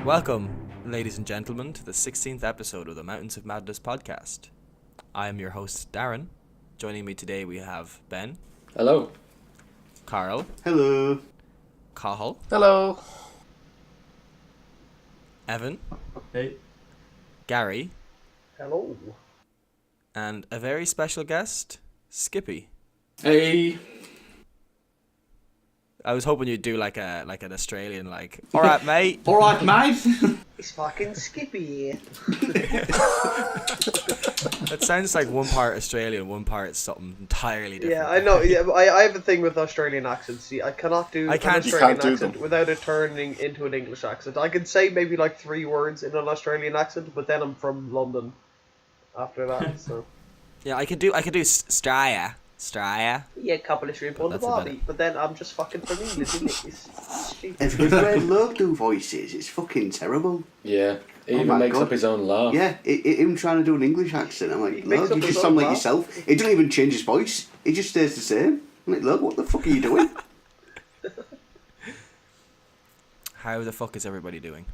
Welcome, ladies and gentlemen, to the 16th episode of the Mountains of Madness podcast. I am your host, Darren. Joining me today we have Ben. Hello. Carl. Hello. Cathal. Hello. Evan. Hey. Gary. Hello. And a very special guest, Skippy. Hey. I was hoping you'd do like an Australian, alright mate. Alright, mate. It's fucking Skippy. That sounds like one part Australian, one part something entirely different. Yeah, I know. Yeah, but I have a thing with Australian accents. See, I cannot do an Australian accent without it turning into an English accent. I can say maybe like 3 words in an Australian accent, but then I'm from London after that. So. Yeah, I could do Straya. Yeah, a couple of shrimp on the barbie, but then I'm just fucking from England, isn't it? It's stupid. Everywhere Luke do voices, it's fucking terrible. Yeah, he even makes up his own laugh. Yeah, him trying to do an English accent, I'm like, look, you just sound like yourself. He doesn't even change his voice, he just stays the same. I'm like, look, what the fuck are you doing? How the fuck is everybody doing?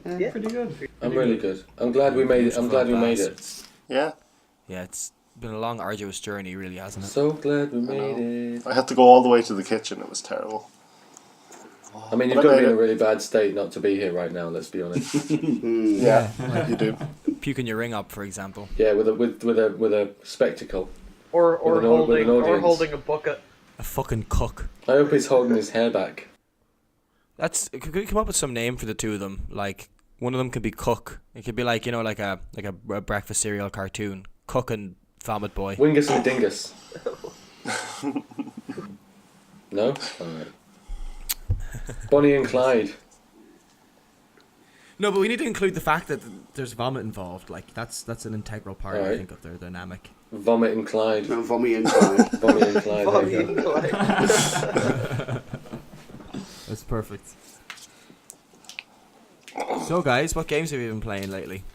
Yeah, Pretty good. I'm really good. I'm glad we made it. I'm glad we made it. Yeah. Yeah, it's been a long, arduous journey, really, hasn't it? So glad we made it. I had to go all the way to the kitchen. It was terrible. I mean, you've got to be in a really bad state not to be here right now. Let's be honest. Yeah, you do. Puking your ring up, for example. Yeah, with a spectacle. or with an audience. holding a bucket. A fucking cook. I hope he's holding his hair back. Could we come up with some name for the two of them? Like, one of them could be Cook. It could be like a breakfast cereal cartoon. Cook and Vomit Boy. Wingus and Dingus. No? Alright. Bonnie and Clyde. No, but we need to include the fact that there's vomit involved. Like, that's an integral part, I think, of their dynamic. Vomit and Clyde. No, Vommy and Clyde. Bonnie and Clyde. Bobby There you and go. Clyde. That's perfect. So, guys, what games have you been playing lately?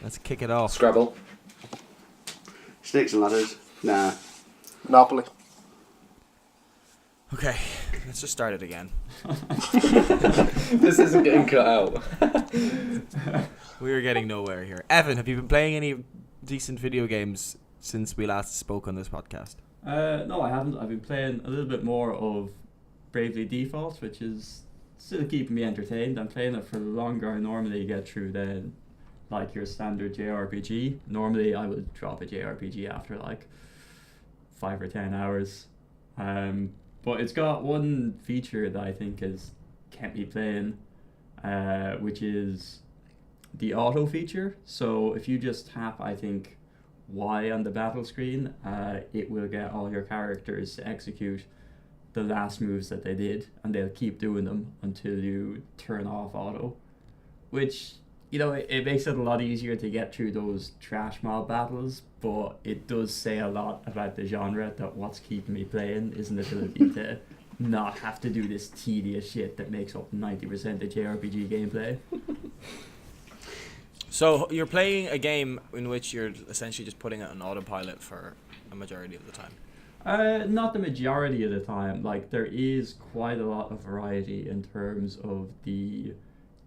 Let's kick it off. Scrabble. Snakes and ladders. Nah. Monopoly. Okay, let's just start it again. This isn't getting cut out. We were getting nowhere here. Evan, have you been playing any decent video games since we last spoke on this podcast? No, I haven't. I've been playing a little bit more of Bravely Default, which is still keeping me entertained. I'm playing it for longer I normally get through than like your standard JRPG. Normally I would drop a JRPG after like 5 or 10 hours. But it's got one feature that I think has kept me playing, which is the auto feature. So if you just tap, I think, Y on the battle screen, it will get all your characters to execute the last moves that they did, and they'll keep doing them until you turn off auto, which, you know, it makes it a lot easier to get through those trash mob battles, but it does say a lot about the genre, that what's keeping me playing is an ability to not have to do this tedious shit that makes up 90% of JRPG gameplay. So, you're playing a game in which you're essentially just putting it on autopilot for a majority of the time? Not the majority of the time. Like, there is quite a lot of variety in terms of the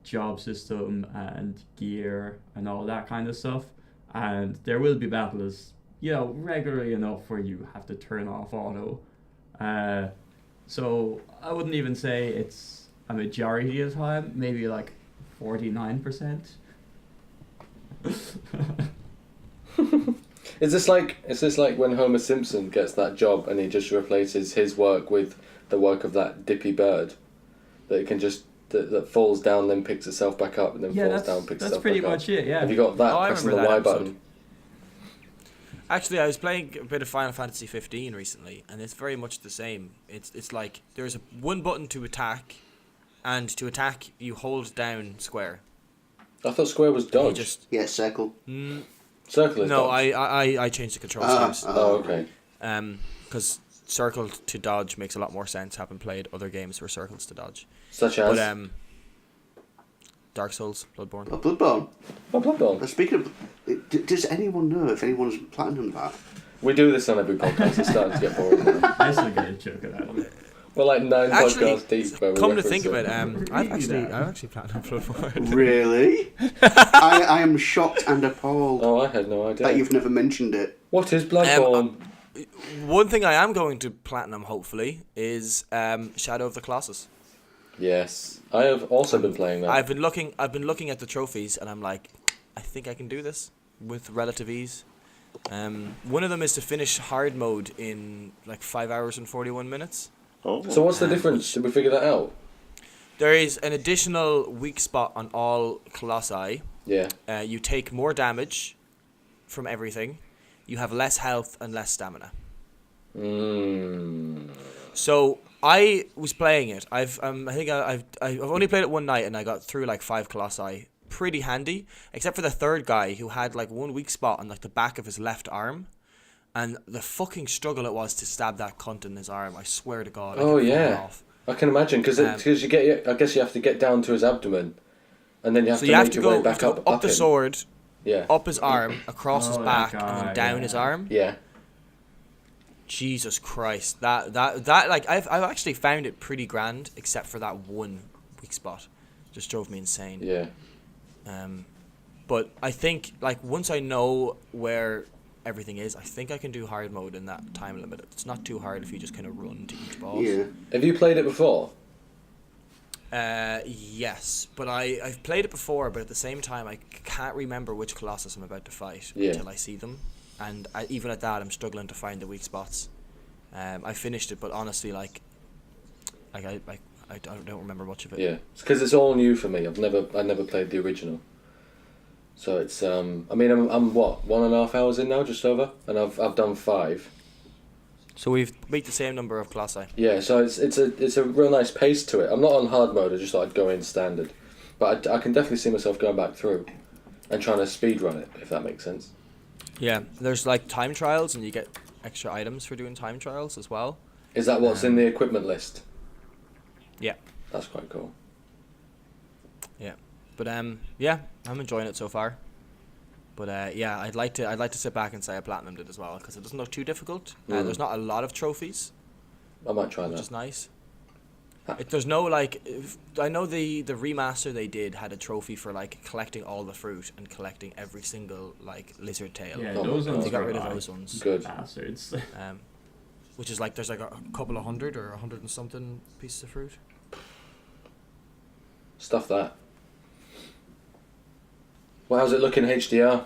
job system and gear and all that kind of stuff. And there will be battles, you know, regularly enough where you have to turn off auto. So I wouldn't even say it's a majority of the time, maybe like 49%. Is this like when Homer Simpson gets that job and he just replaces his work with the work of that dippy bird that it can just that falls down, then picks itself back up, and then falls down, picks itself back up? That's pretty much it. Yeah. Have you got that pressing the Y button? Actually, I was playing a bit of Final Fantasy 15 recently, and it's very much the same. It's like there's one button to attack, and to attack you hold down square. I thought square was dodge. Yeah, circle. Circle is no, dodge. I changed the control schemes. Oh, okay. Because circle to dodge makes a lot more sense, having played other games where circles to dodge. Such as? But, Dark Souls, Bloodborne. Oh, Bloodborne. Oh, Bloodborne. Speaking of, does anyone know if anyone's platinumed that? We do this on every podcast. It's starting to get boring now. I still get a joke out of it. We're like 9 podcasts deep. Come to think of it, I've actually planned on Bloodborne. Really? I am shocked and appalled. Oh, I had no idea. That you've never mentioned it. What is Bloodborne? One thing I am going to platinum, hopefully, is Shadow of the Colossus. Yes, I have also been playing that. I've been looking at the trophies, and I'm like, I think I can do this with relative ease. One of them is to finish hard mode in like 5 hours and 41 minutes. Oh. So what's the difference? Did we figure that out? There is an additional weak spot on all Colossi. Yeah. You take more damage from everything. You have less health and less stamina. So I was playing it. I've only played it one night, and I got through like 5 Colossi pretty handy, except for the third guy who had like one weak spot on like the back of his left arm, and the fucking struggle it was to stab that cunt in his arm. I swear to God. Oh yeah, I can imagine because you get. I guess you have to get down to his abdomen, and then you have to make your way back up the sword. Yeah. Up his arm, across his back, and then down his arm. Yeah. Jesus Christ, that like I've actually found it pretty grand, except for that one weak spot, just drove me insane. Yeah. But I think like once I know where everything is, I think I can do hard mode in that time limit. It's not too hard if you just kind of run to each boss. Yeah. Have you played it before? Yes, but I've played it before, but at the same time I can't remember which Colossus I'm about to fight until I see them, and even at that I'm struggling to find the weak spots. I finished it, but honestly, I don't remember much of it. Yeah, it's because it's all new for me. I never played the original, so it's I mean I'm what 1.5 hours in now, just over, and I've done 5. So we've beat the same number of Colossi. Yeah, so it's a real nice pace to it. I'm not on hard mode. I just thought I'd go in standard, but I can definitely see myself going back through and trying to speed run it, if that makes sense. Yeah, there's like time trials, and you get extra items for doing time trials as well. Is that what's in the equipment list? Yeah. That's quite cool. Yeah, but yeah, I'm enjoying it so far. But yeah, I'd like to sit back and say I platinumed it as well, because it doesn't look too difficult. There's not a lot of trophies. I might try that. Which is nice. There's no like, I know the remaster they did had a trophy for like collecting all the fruit and collecting every single like lizard tail. Yeah, those ones they got rid of those ones. Good bastards. Which is like there's like a couple of hundred or 100 and something pieces of fruit. Stuff that. Well, how's it looking HDR?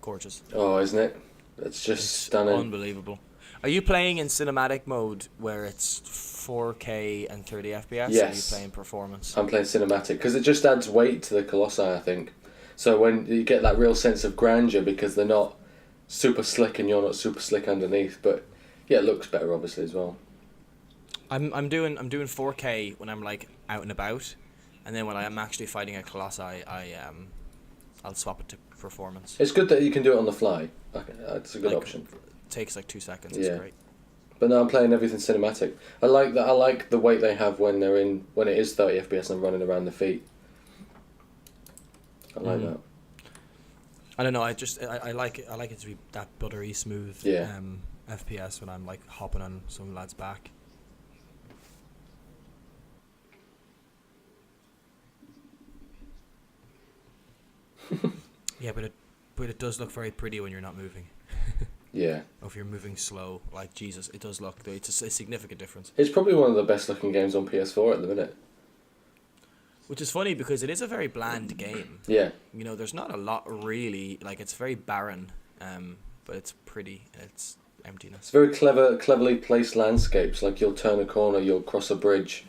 Gorgeous. Oh, isn't it? It's stunning. Unbelievable. Are you playing in cinematic mode where it's 4K and 30 FPS? Yes. Or are you playing performance? I'm playing cinematic because it just adds weight to the Colossi, I think. So when you get that real sense of grandeur because they're not super slick and you're not super slick underneath, but yeah, it looks better obviously as well. I'm doing 4K when I'm like out and about. And then when I'm actually fighting a Colossi, I'll swap it to performance. It's good that you can do it on the fly. It's a good option. It takes like 2 seconds. Yeah. It's great. But no, I'm playing everything cinematic. I like that. I like the weight they have when it is 30 FPS and running around the feet. I like that. I don't know. I like it to be that buttery smooth. Yeah. FPS when I'm like hopping on some lad's back. Yeah, but it does look very pretty when you're not moving. Yeah. Or if you're moving slow, like Jesus, it does look. It's a significant difference. It's probably one of the best looking games on PS4 at the minute. Which is funny because it is a very bland game. Yeah. You know, there's not a lot really. Like it's very barren, but it's pretty. It's emptiness. It's very cleverly placed landscapes. Like you'll turn a corner, you'll cross a bridge,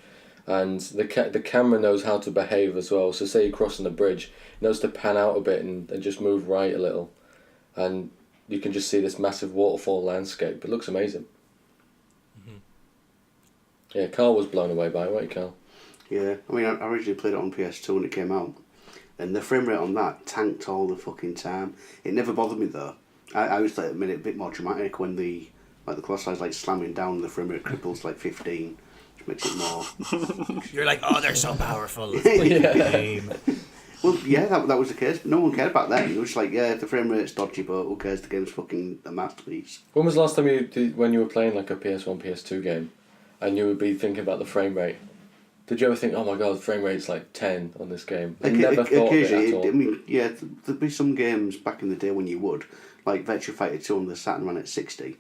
and the camera knows how to behave as well. So say you're crossing a bridge, it knows to pan out a bit and just move right a little, and you can just see this massive waterfall landscape. It looks amazing. Mm-hmm. Yeah, Carl was blown away by it, weren't you, Carl? Yeah, I mean, I originally played it on PS2 when it came out, and the frame rate on that tanked all the fucking time. It never bothered me though. I always thought it made it a bit more dramatic when the Colossi like slamming down, the frame rate cripples like 15, which makes it more. You're like, oh, they're so powerful. Yeah. Well, yeah, that was the case. No one cared about that. It was like, yeah, the frame rate's dodgy, but who cares? The game's fucking a masterpiece. When was the last time when you were playing like a PS1, PS2 game, and you would be thinking about the frame rate. Did you ever think, oh my god, the frame rate's like 10 on this game? I never thought of it at all. I mean, yeah, there'd be some games back in the day when you would, like Virtua Fighter 2 on the Saturn ran at 60,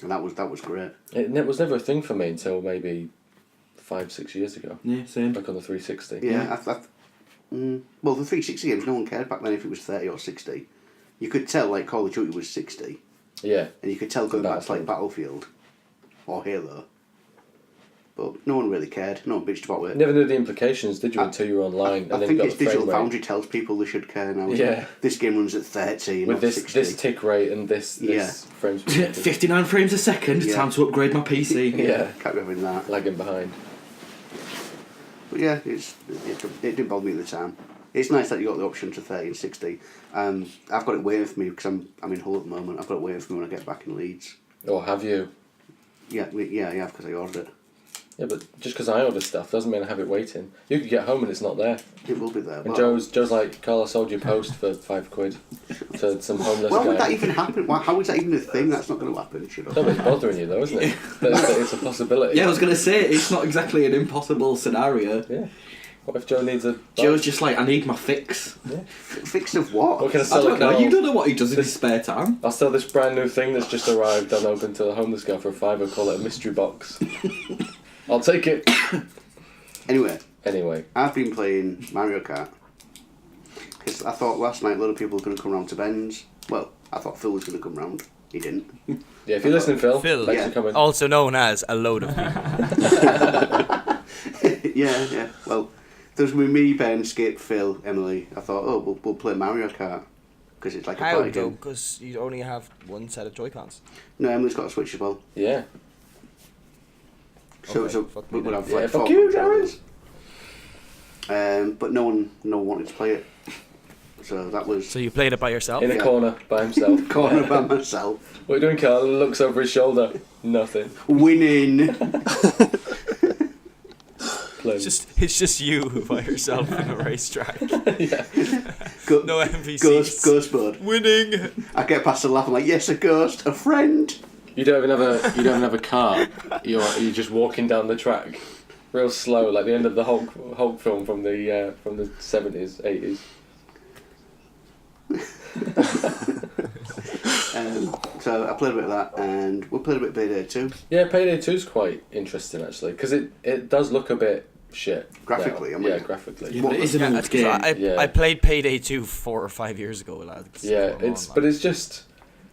and that was great. It was never a thing for me until maybe 5-6 years ago. Yeah, same. Like on the 360. Yeah, well, the 360 games, no one cared back then if it was 30 or 60. You could tell, like, Call of Duty was 60. Yeah. And you could tell going back to, like, Battlefield or Halo. But no one really cared. No one bitched about it. Never knew the implications, did you, until you were online? I think it's Digital Foundry tells people they should care now. Yeah. This game runs at 30, with not 60. This tick rate and this frames per second. 59 frames a second. Time to upgrade my PC. Yeah. Can't be having that. Lagging behind. But yeah, it didn't bother me at the time. It's nice that you got the option to 30 and 60. I've got it waiting for me because I'm in Hull at the moment. I've got it waiting for me when I get back in Leeds. Or have you? Yeah, because I ordered it. Yeah, but just because I order stuff doesn't mean I have it waiting. You could get home and it's not there. It will be there. And Joe's like, Carl, I sold you post for £5 to some homeless guy. Why would that even happen? How is that even a thing? That's not going to happen. It's bothering you though, isn't it? It's a possibility. Yeah, I was going to say, it's not exactly an impossible scenario. Yeah. What if Joe needs a... Joe's just like, I need my fix. Yeah. Fix of what? What can I I sell don't know, you don't know what he does in his spare time. I'll sell this brand new thing that's just arrived unopened to the homeless guy for a £5, call it a mystery box. I'll take it. Anyway. I've been playing Mario Kart. Because I thought last night a lot of people were going to come round to Ben's. Well, I thought Phil was going to come round. He didn't. Yeah, if you're listening, Phil, Phil, thanks for coming. Also known as a load of people. Yeah. Well, there's me, Ben, Skip, Phil, Emily. I thought, we'll play Mario Kart. Because it's like a party game. Because you only have one set of Joy-Cons. No, Emily's got a Switch as well. Yeah. So we'll have like fuck 4 you, controllers. But no one wanted to play it. So that was... So you played it by yourself? In a corner by himself. In the corner by myself. What are you doing, Carl? Looks over his shoulder. Nothing. Winning. It's just you by yourself in a racetrack. Yeah. No NPCs. Ghost mode. Winning. I get past the laugh. I'm like, yes, a ghost, a friend. You don't even have a car. You're just walking down the track, real slow, like the end of the Hulk film from the 70s, 80s. So I played a bit of that, and we played a bit of Payday 2. Yeah, Payday 2's quite interesting actually, because it does look a bit shit graphically. Now. I mean, yeah, graphically. Yeah, but it is an old game. I played Payday 2 4 or 5 years ago, lads. Yeah, it's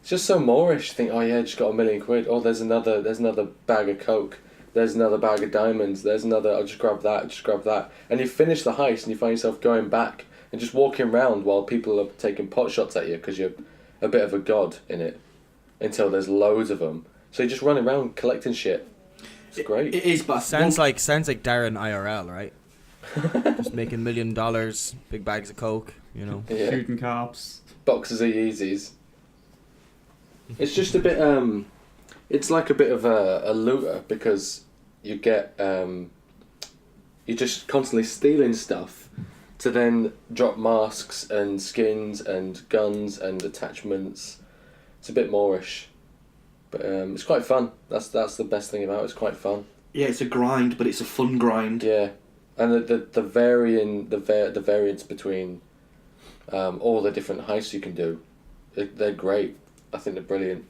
just so Moorish. Think, oh yeah, just got £1 million. Oh, there's another bag of coke. There's another bag of diamonds. There's another. I'll just grab that. And you finish the heist, and you find yourself going back and just walking around while people are taking pot shots at you because you're a bit of a god in it. Until there's loads of them, so you just run around collecting shit. It's great. It is, but sounds like Darren IRL, right? Just making $1 million, big bags of coke, you know. Yeah. Shooting cops. Boxes of Yeezys. It's just a bit. It's like a bit of a looter because you get. You're just constantly stealing stuff to then drop masks and skins and guns and attachments. It's a bit Moorish, but it's quite fun. That's the best thing about it. It's quite fun. Yeah, it's a grind, but it's a fun grind. Yeah, and the variance between all the different heists you can do, they're great. I think they're brilliant.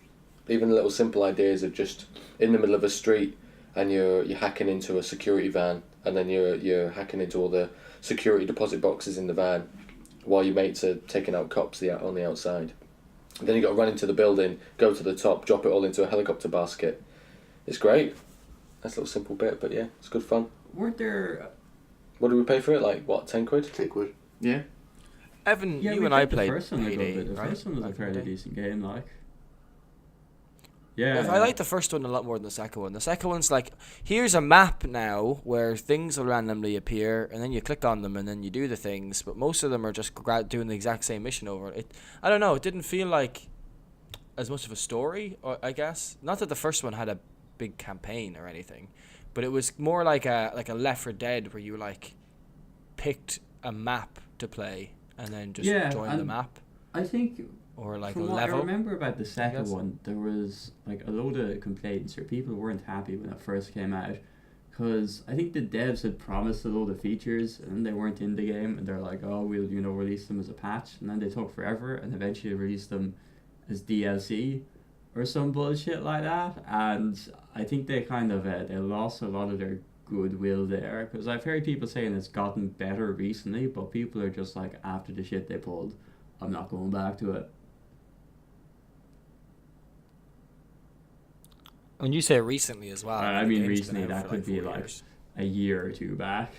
Even the little simple ideas of just in the middle of a street and you're hacking into a security van, and then you're hacking into all the security deposit boxes in the van, while your mates are taking out cops on the outside. Then you got to run into the building, go to the top, drop it all into a helicopter basket. It's great. That's a little simple bit, but yeah, it's good fun. Weren't there... What did we pay for it? Like, what, 10 quid? 10 quid. Yeah. Evan, you and I played the first one Payday, The right? first one was a Back in fairly the day. decent game, like. Yeah. I like the first one a lot more than the second one. The second one's like, here's a map now where things will randomly appear, and then you click on them, and then you do the things. But most of them are just doing the exact same mission over. I don't know. It didn't feel like as much of a story, I guess. Not that the first one had a big campaign or anything, but it was more like a Left 4 Dead where you like picked a map to play and then just join the map. I think. Or like From a what level. I remember about the second one, there was like a load of complaints, or people weren't happy when it first came out, because I think the devs had promised a load of features and they weren't in the game, and they're like, oh, we'll release them as a patch, and then they took forever and eventually released them as DLC or some bullshit like that. And I think they kind of they lost a lot of their goodwill there, because I've heard people saying it's gotten better recently, but people are just like, after the shit they pulled, I'm not going back to it. When you say recently as well, I mean recently, that could be like a year or two back.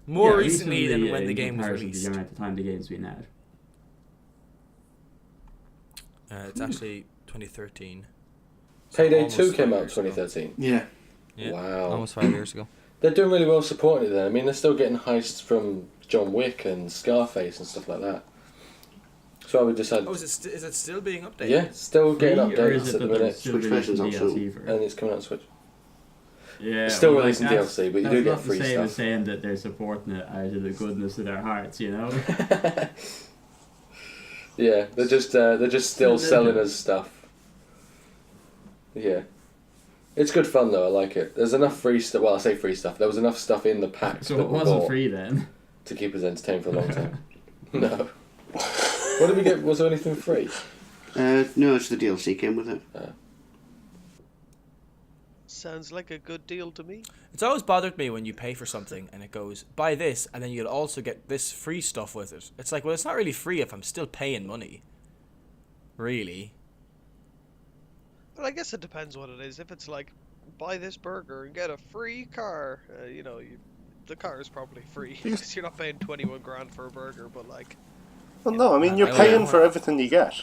More recently than when the game was released. The amount of time the game's been out. It's actually 2013. Payday 2 came out 2013. Yeah. Wow. Almost 5 years ago. They're doing really well supporting it then. I mean, they're still getting heists from John Wick and Scarface and stuff like that. So I would just add... Oh, is it still being updated? Yeah, still getting Free, or is updates it at the that minute. Switch version's on soon. And it's coming out on Switch. Yeah, It's still well, releasing DLC, but you do get free that's the same as stuff. saying that they're supporting it out of the goodness of their hearts, you know? Yeah, they're just still selling us stuff. Yeah. It's good fun though, I like it. There's enough free stuff, well I say free stuff, there was enough stuff in the pack So that it we wasn't bought free then? to keep us entertained for a long time. No. What did we get? Was there anything free? No, it's the DLC came with it. Sounds like a good deal to me. It's always bothered me when you pay for something and it goes, buy this, and then you'll also get this free stuff with it. It's like, well, it's not really free if I'm still paying money. Really. But I guess it depends what it is. If it's like, buy this burger and get a free car, the car is probably free because you're not paying 21 grand for a burger. But like, Well, no, I mean you're paying for everything you get.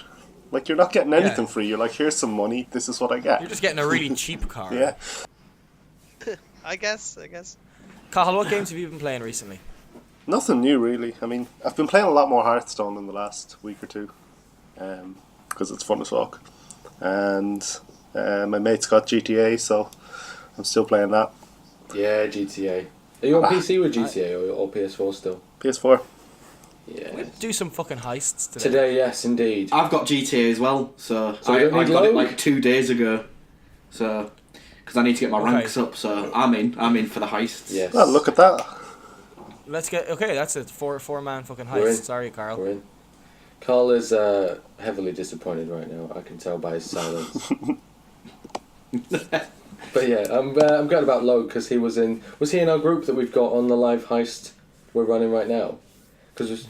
Like you're not getting anything free. You're like, here's some money. This is what I get. You're just getting a really cheap car. Yeah. I guess. Cathal, what games have you been playing recently? Nothing new really. I mean, I've been playing a lot more Hearthstone in the last week or two, because it's fun as fuck. And my mate's got GTA, so I'm still playing that. Yeah, GTA. Are you on PC with GTA or PS4 still? PS4. Yeah. Do some fucking heists today. Today, yes, indeed. I've got GTA as well, so we I don't need got it load? like 2 days ago. So, because I need to get my ranks up, so I'm in for the heists. Yes. Well, look at that. Let's get that's a four-man fucking We're in. heist. Sorry, Carl. We're in. Carl is heavily disappointed right now. I can tell by his silence. But yeah, I'm glad about Logue because was he in our group that we've got on the live heist we're running right now? Because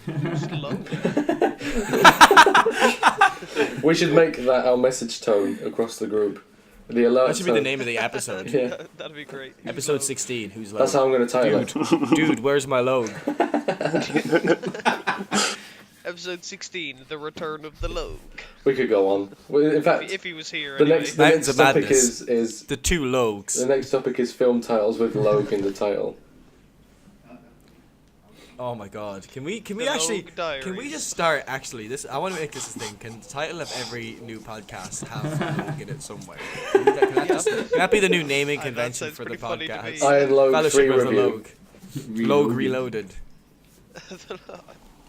we should make that our message tone across the group. The alert. That should be the name of the episode. Yeah. That'd be great. Episode 16. Who's Logue? That's how I'm going to title it. Dude, where's my Logue? Episode 16, The Return of the Logue. We could go on. In fact, If he was here the anyway. next Mountains of topic Madness. is The two Logues. the next topic is film titles with Logue in the title. Oh my god. Can we The actually Logue Diaries. can we just start this I want to make this a thing. Can the title of every new podcast have Logue in it somewhere? Can that be the new naming convention sounds for the pretty funny to podcast? me. Iron Logue Fellowship free of the review. Logue. Logue Reloaded.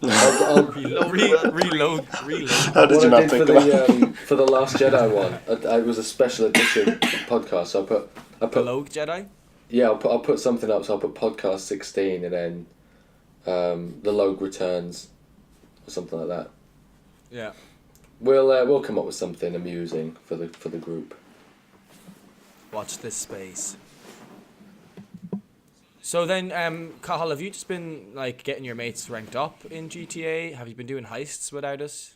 I'll Reload. How did you what I not did think for of that? for the Last Jedi one, it was a special edition podcast. So I put Logue Jedi? yeah, I'll put something up. So I'll put podcast 16 and then the Logue Returns or something like that. Yeah. We'll come up with something amusing for the group. Watch this space. So then, Cathal, have you just been like getting your mates ranked up in GTA? Have you been doing heists without us?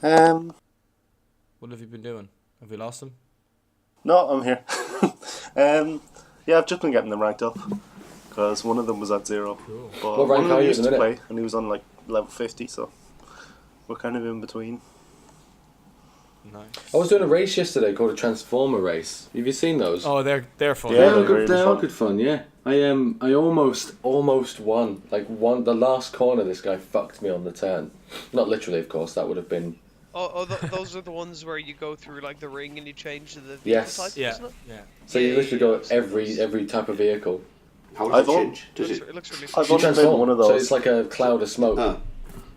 What have you been doing? Have we lost them? No, I'm here. Yeah, I've just been getting them ranked up because one of them was at 0. Cool. But What one rank of are them you used at the to minute? play, and he was on like level 50, so we're kind of in between. Nice. I was doing a race yesterday called a Transformer race. Have you seen those? Oh, they're fun. Yeah, They are they're good. really They are fun. good fun. Yeah, I almost won. The last corner, this guy fucked me on the turn. Not literally, of course. That would have been. Those are the ones where you go through like the ring and you change to the Yes. type, Yeah. isn't it? Yeah. So you Yeah, literally yeah, go I've seen every type of vehicle. How I've does it al- change? Does it? It looks really I've fun. You only played transform. one of So those. it's like a cloud of smoke. Ah.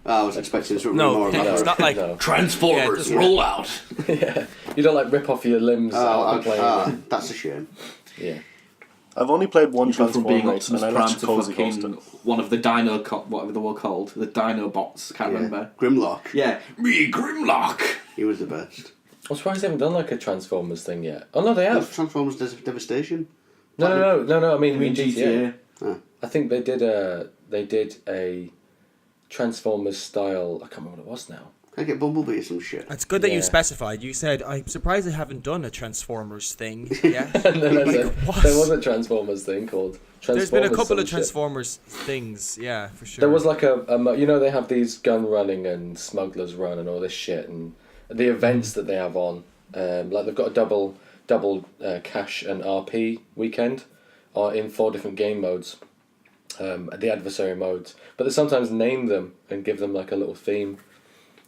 I was expecting something No, more of that. it's not like Transformers roll out. Yeah, you don't like rip off your limbs out playing. That's a shame. Yeah. I've only played one From being Transformers, Optimus and I Prime let to Cozy fucking host it. one of the Dino, whatever they were called, the Dino bots. Can't remember. Grimlock. Yeah, me Grimlock. He was the best. I'm surprised they haven't done like a Transformers thing yet. Oh no, they have. Transformers Devastation. No. I mean, GTA. I think they did a Transformers style. I can't remember what it was now. Can I get Bumblebee or some shit? It's good that you Yeah. specified. You said, I'm surprised they haven't done a Transformers thing yet. There what? was a Transformers thing called Transformers. There's been a couple of some shit. Transformers things, yeah, for sure. There was like they have these gun running and smugglers run and all this shit, and the events that they have on, like they've got a double cash and RP weekend, in 4 different game modes, the adversary modes. But they sometimes name them and give them like a little theme.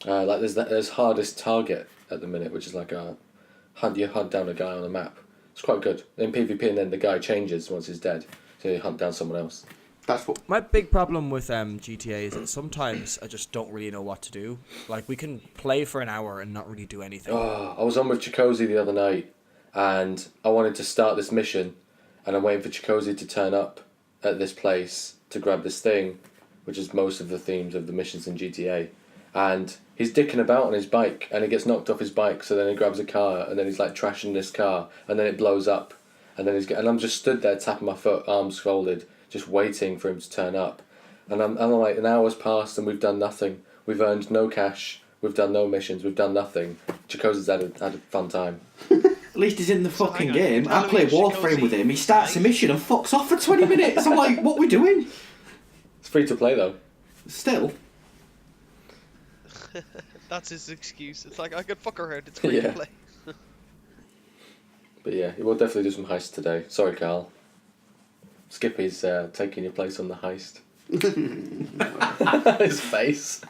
Like there's hardest target at the minute, which is like you hunt down a guy on a map. It's quite good in PvP, and then the guy changes once he's dead, so you hunt down someone else. That's what. My big problem with GTA is that sometimes I just don't really know what to do. Like, we can play for an hour and not really do anything. Oh, I was on with Chikozy the other night, and I wanted to start this mission, and I'm waiting for Chikozy to turn up at this place to grab this thing, which is most of the themes of the missions in GTA. And he's dicking about on his bike, and he gets knocked off his bike, so then he grabs a car, and then he's like trashing this car, and then it blows up, and then and I'm just stood there tapping my foot, arms folded, just waiting for him to turn up. And I'm like, an hour's passed and we've done nothing. We've earned no cash, we've done no missions, we've done nothing. Chikozy's had a fun time. At least he's in the fucking game. I play Warframe with him, he starts a mission and fucks off for 20 minutes. I'm like, what are we doing? It's free to play though. Still. That's his excuse. It's like, I could fuck around, it's free to play. But yeah, we'll definitely do some heists today. Sorry, Carl. Skippy's taking your place on the heist. His face.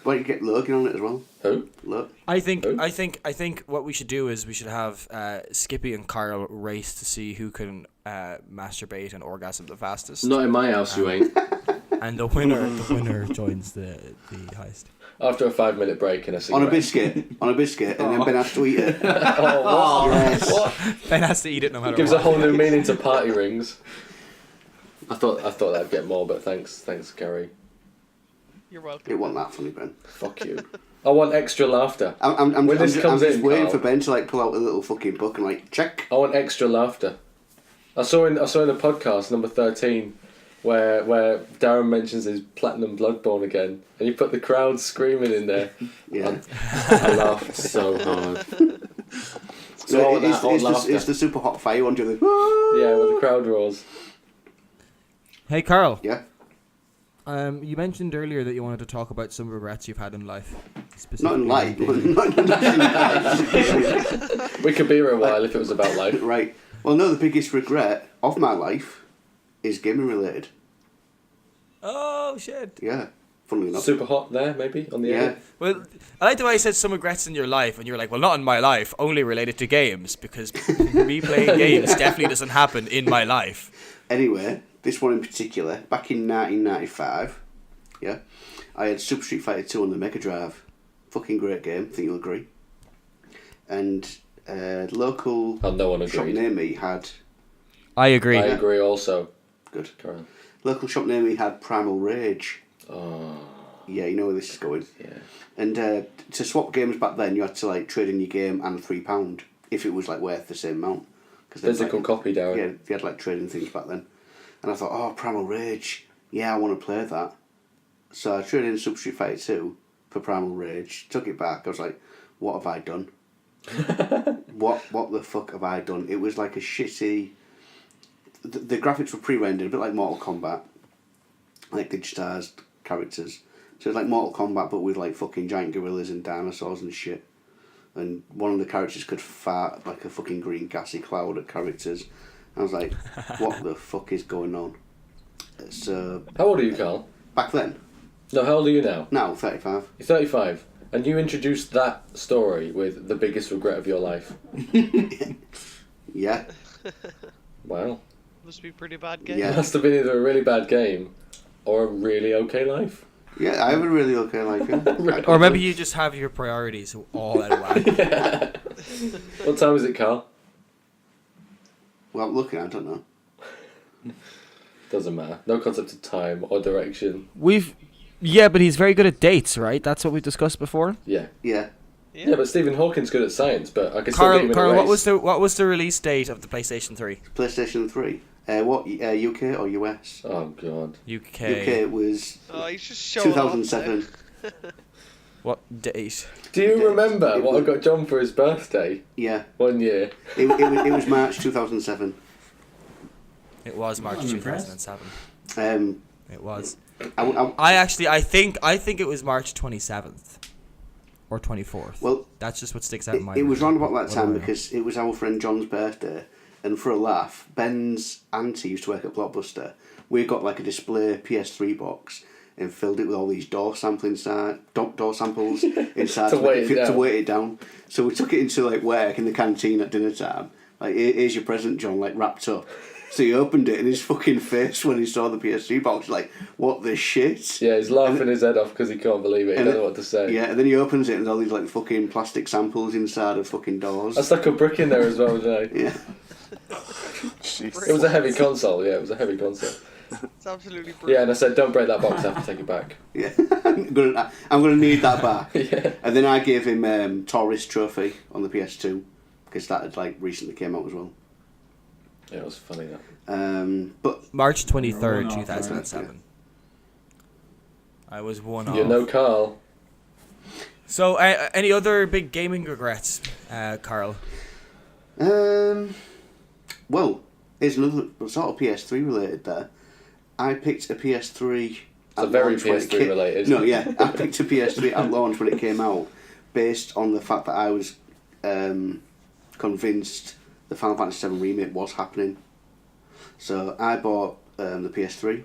Why don't you get Logan on it as well? Who? Look. I think what we should do is we should have Skippy and Carl race to see who can masturbate and orgasm the fastest. Not in my house, you ain't. And the winner joins the heist. After a 5-minute break and a cigarette. On a biscuit, and then Ben has to eat it. Oh, what? Yes. What? Ben has to eat it no matter Gives what. a whole new meaning to party rings. I thought that'd get more, but thanks, Gary. You're welcome. It wasn't that funny, Ben. Fuck you. I want extra laughter. I'm just waiting Carl, for Ben to like pull out a little fucking book and like check. I want extra laughter. I saw in the podcast number 13 where Darren mentions his platinum Bloodborne again, and you put the crowd screaming in there. Yeah. I laughed so hard. So it's the super hot fire one, do you think? Yeah, with the crowd roars. Hey, Carl. Yeah. You mentioned earlier that you wanted to talk about some regrets you've had in life. Not in life. We could be here a while if it was about life. Right. Well, no, the biggest regret of my life is gaming related. Oh, shit. Yeah. Funnily enough. Super hot there, maybe, on the edit. Well, I like the way I said some regrets in your life, and you were like, well, not in my life, only related to games, because me playing games definitely doesn't happen in my life. Anyway, this one in particular, back in 1995, yeah, I had Super Street Fighter 2 on the Mega Drive. Fucking great game, I think you'll agree. And local no one shop agreed. near me had... I agree. I agree also. Good. Carry on. Local shop near me had Primal Rage. Oh. Yeah, you know where this is going. Yeah. And to swap games back then, you had to like trade in your game and £3 if it was like worth the same amount. Physical copy, Darren. Yeah, they had like trading things back then. And I thought, oh, Primal Rage. Yeah, I want to play that. So I traded in Super Street Fighter 2 for Primal Rage, took it back. I was like, what have I done? What the fuck have I done? It was like a shitty... The graphics were pre-rendered, a bit like Mortal Kombat. Like digitized characters. So it's like Mortal Kombat, but with like fucking giant gorillas and dinosaurs and shit. And one of the characters could fart like a fucking green gassy cloud at characters. I was like, what the fuck is going on? So How old are you, Carl? back then, No, how old are you now? now 35. You're 35. And you introduced that story with the biggest regret of your life. Yeah, Wow. Must be a pretty bad game. Yeah. It must have been either a really bad game or a really okay life. Yeah, I would really look at like. Or maybe you just have your priorities all out of whack. Yeah. What time is it, Carl? Well, I'm looking. I don't know. Doesn't matter. No concept of time or direction. Yeah, but he's very good at dates, right? That's what we discussed before. Yeah. Yeah. Yeah, but Stephen Hawking's good at science, but I can still get him in a Carl, race. what was the release date of the PlayStation 3? PlayStation 3. What, UK or US? Oh, God. UK. UK was Oh, he's just showing 2007. What date? Do you remember what I got John for his birthday? Yeah. 1 year. It was March 2007. It was March I'm impressed. 2007. It was. I I think it was March 27th or 24th. Well, that's just what sticks out in my It was mind. round about that time What do I know? because it was our friend John's birthday, and for a laugh, Ben's auntie used to work at Blockbuster. We got like a display PS3 box and filled it with all these door samples inside To weight it down. So we took it into like work in the canteen at dinner time. Like, here's your present, John, like wrapped up. So he opened it, and his fucking face when he saw the PS3 box, like, what the shit? Yeah, he's laughing his head off because he can't believe it. He doesn't know what to say. Yeah, and then he opens it, and there's all these like fucking plastic samples inside of fucking doors. I stuck a brick in there as well, didn't I? Yeah. It was a heavy console, yeah, it was a heavy console. It's absolutely brilliant. Yeah, and I said, don't break that box, I have to take it back. Yeah, I'm gonna need that back. Yeah. And then I gave him Taurus Trophy on the PS2 because that had like recently came out as well. Yeah, it was funny that. But March 23rd, One-off, 2007. I was one off. You know Carl. So, any other big gaming regrets, Carl? well, here's another sort of PS3 related there. I picked a PS3. It's very PS3 related. No, yeah, I picked a PS3 at launch when it came out, based on the fact that I was convinced the Final Fantasy VII remake was happening. So I bought the PS3.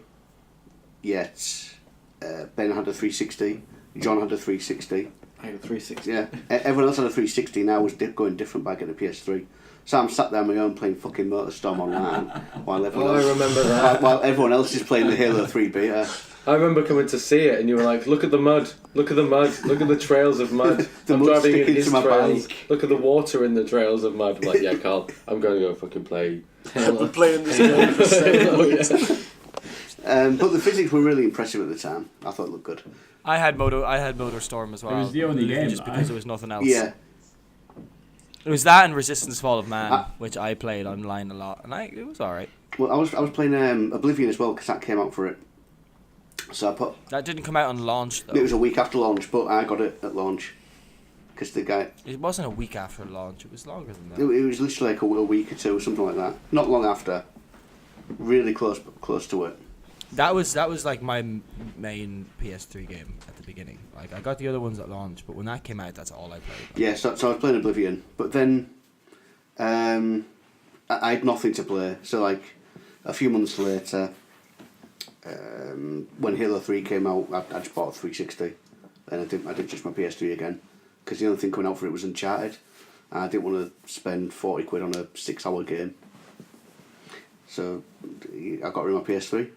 Yet Ben had a 360. John had a 360. I had a 360. Yeah, everyone else had a 360. And I was going different by getting a PS3. So I'm sat there on my own playing fucking MotorStorm online while everyone else, I remember that. while everyone else is playing the Halo 3 beta. I remember coming to see it and you were like, look at the mud, look at the mud, look at the trails of mud. The I'm mud driving in sticking his to my trails. bike. Look at the water in the trails of mud. I'm like, yeah, Carl, I'm going to go fucking play Halo. I'm playing this game for 7 weeks. But the physics were really impressive at the time. I thought it looked good. I had MotorStorm as well. It was the only game, just because there was nothing else. Yeah. It was that and Resistance Fall of Man, which I played online a lot, and it was alright. Well, I was playing Oblivion as well because that came out for it. So I put. That didn't come out on launch though. It was a week after launch, but I got it at launch because the guy. It wasn't a week after launch. It was longer than that. It was literally like a week or two, or something like that. Not long after. Really close to it. That was like my main PS3 game at the beginning. Like I got the other ones at launch, but when that came out, that's all I played. Yeah, so I was playing Oblivion, but then I had nothing to play. So like a few months later, when Halo 3 came out, I just bought a 360, and I did just my PS3 again because the only thing coming out for it was Uncharted. And I didn't want to spend 40 quid on a 6-hour game, so I got rid of my PS3.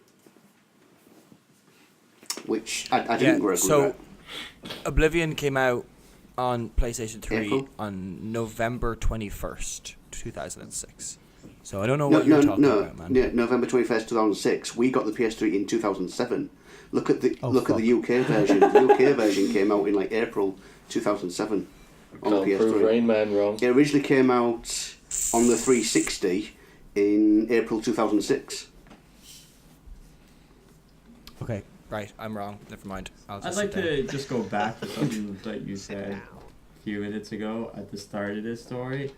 Which I didn't regret. So Oblivion came out on PlayStation 3 April? on November 21st, 2006. So I don't know what you're talking about, man. Yeah, November 21st, 2006. We got the PS3 in 2007. Look at the UK version. The UK version came out in like April 2007 on Can't the prove PS3. Rain Man wrong. It originally came out on the 360 in April 2006. Okay, right. I'm wrong. Never mind. I'd like to just go back to something that you said a few minutes ago at the start of this story.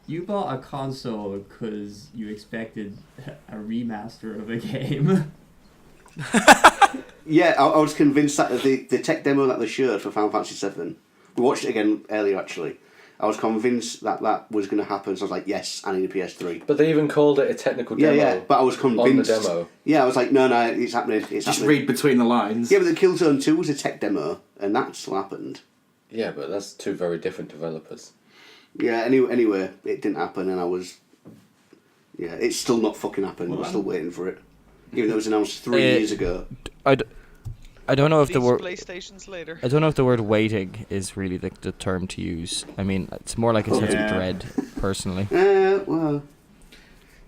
You bought a console because you expected a remaster of a game. Yeah, I was convinced that the tech demo that they showed for Final Fantasy VII, we watched it again earlier actually. I was convinced that was going to happen, so I was like, yes, I need a PS3. But they even called it a technical demo. Yeah, but I was convinced. On the demo. Yeah, I was like, no, it's happening. It's Just happening. read between the lines. Yeah, but the Killzone 2 was a tech demo, and that still happened. Yeah, but that's two very different developers. Yeah, anyway, it didn't happen, and I was... Yeah, it's still not fucking happened. We're still waiting for it. Even though it was announced 3 years ago. I don't know if these the word PlayStations later. I don't know if the word waiting is really the term to use. I mean, it's more like a sense of dread, personally. Well,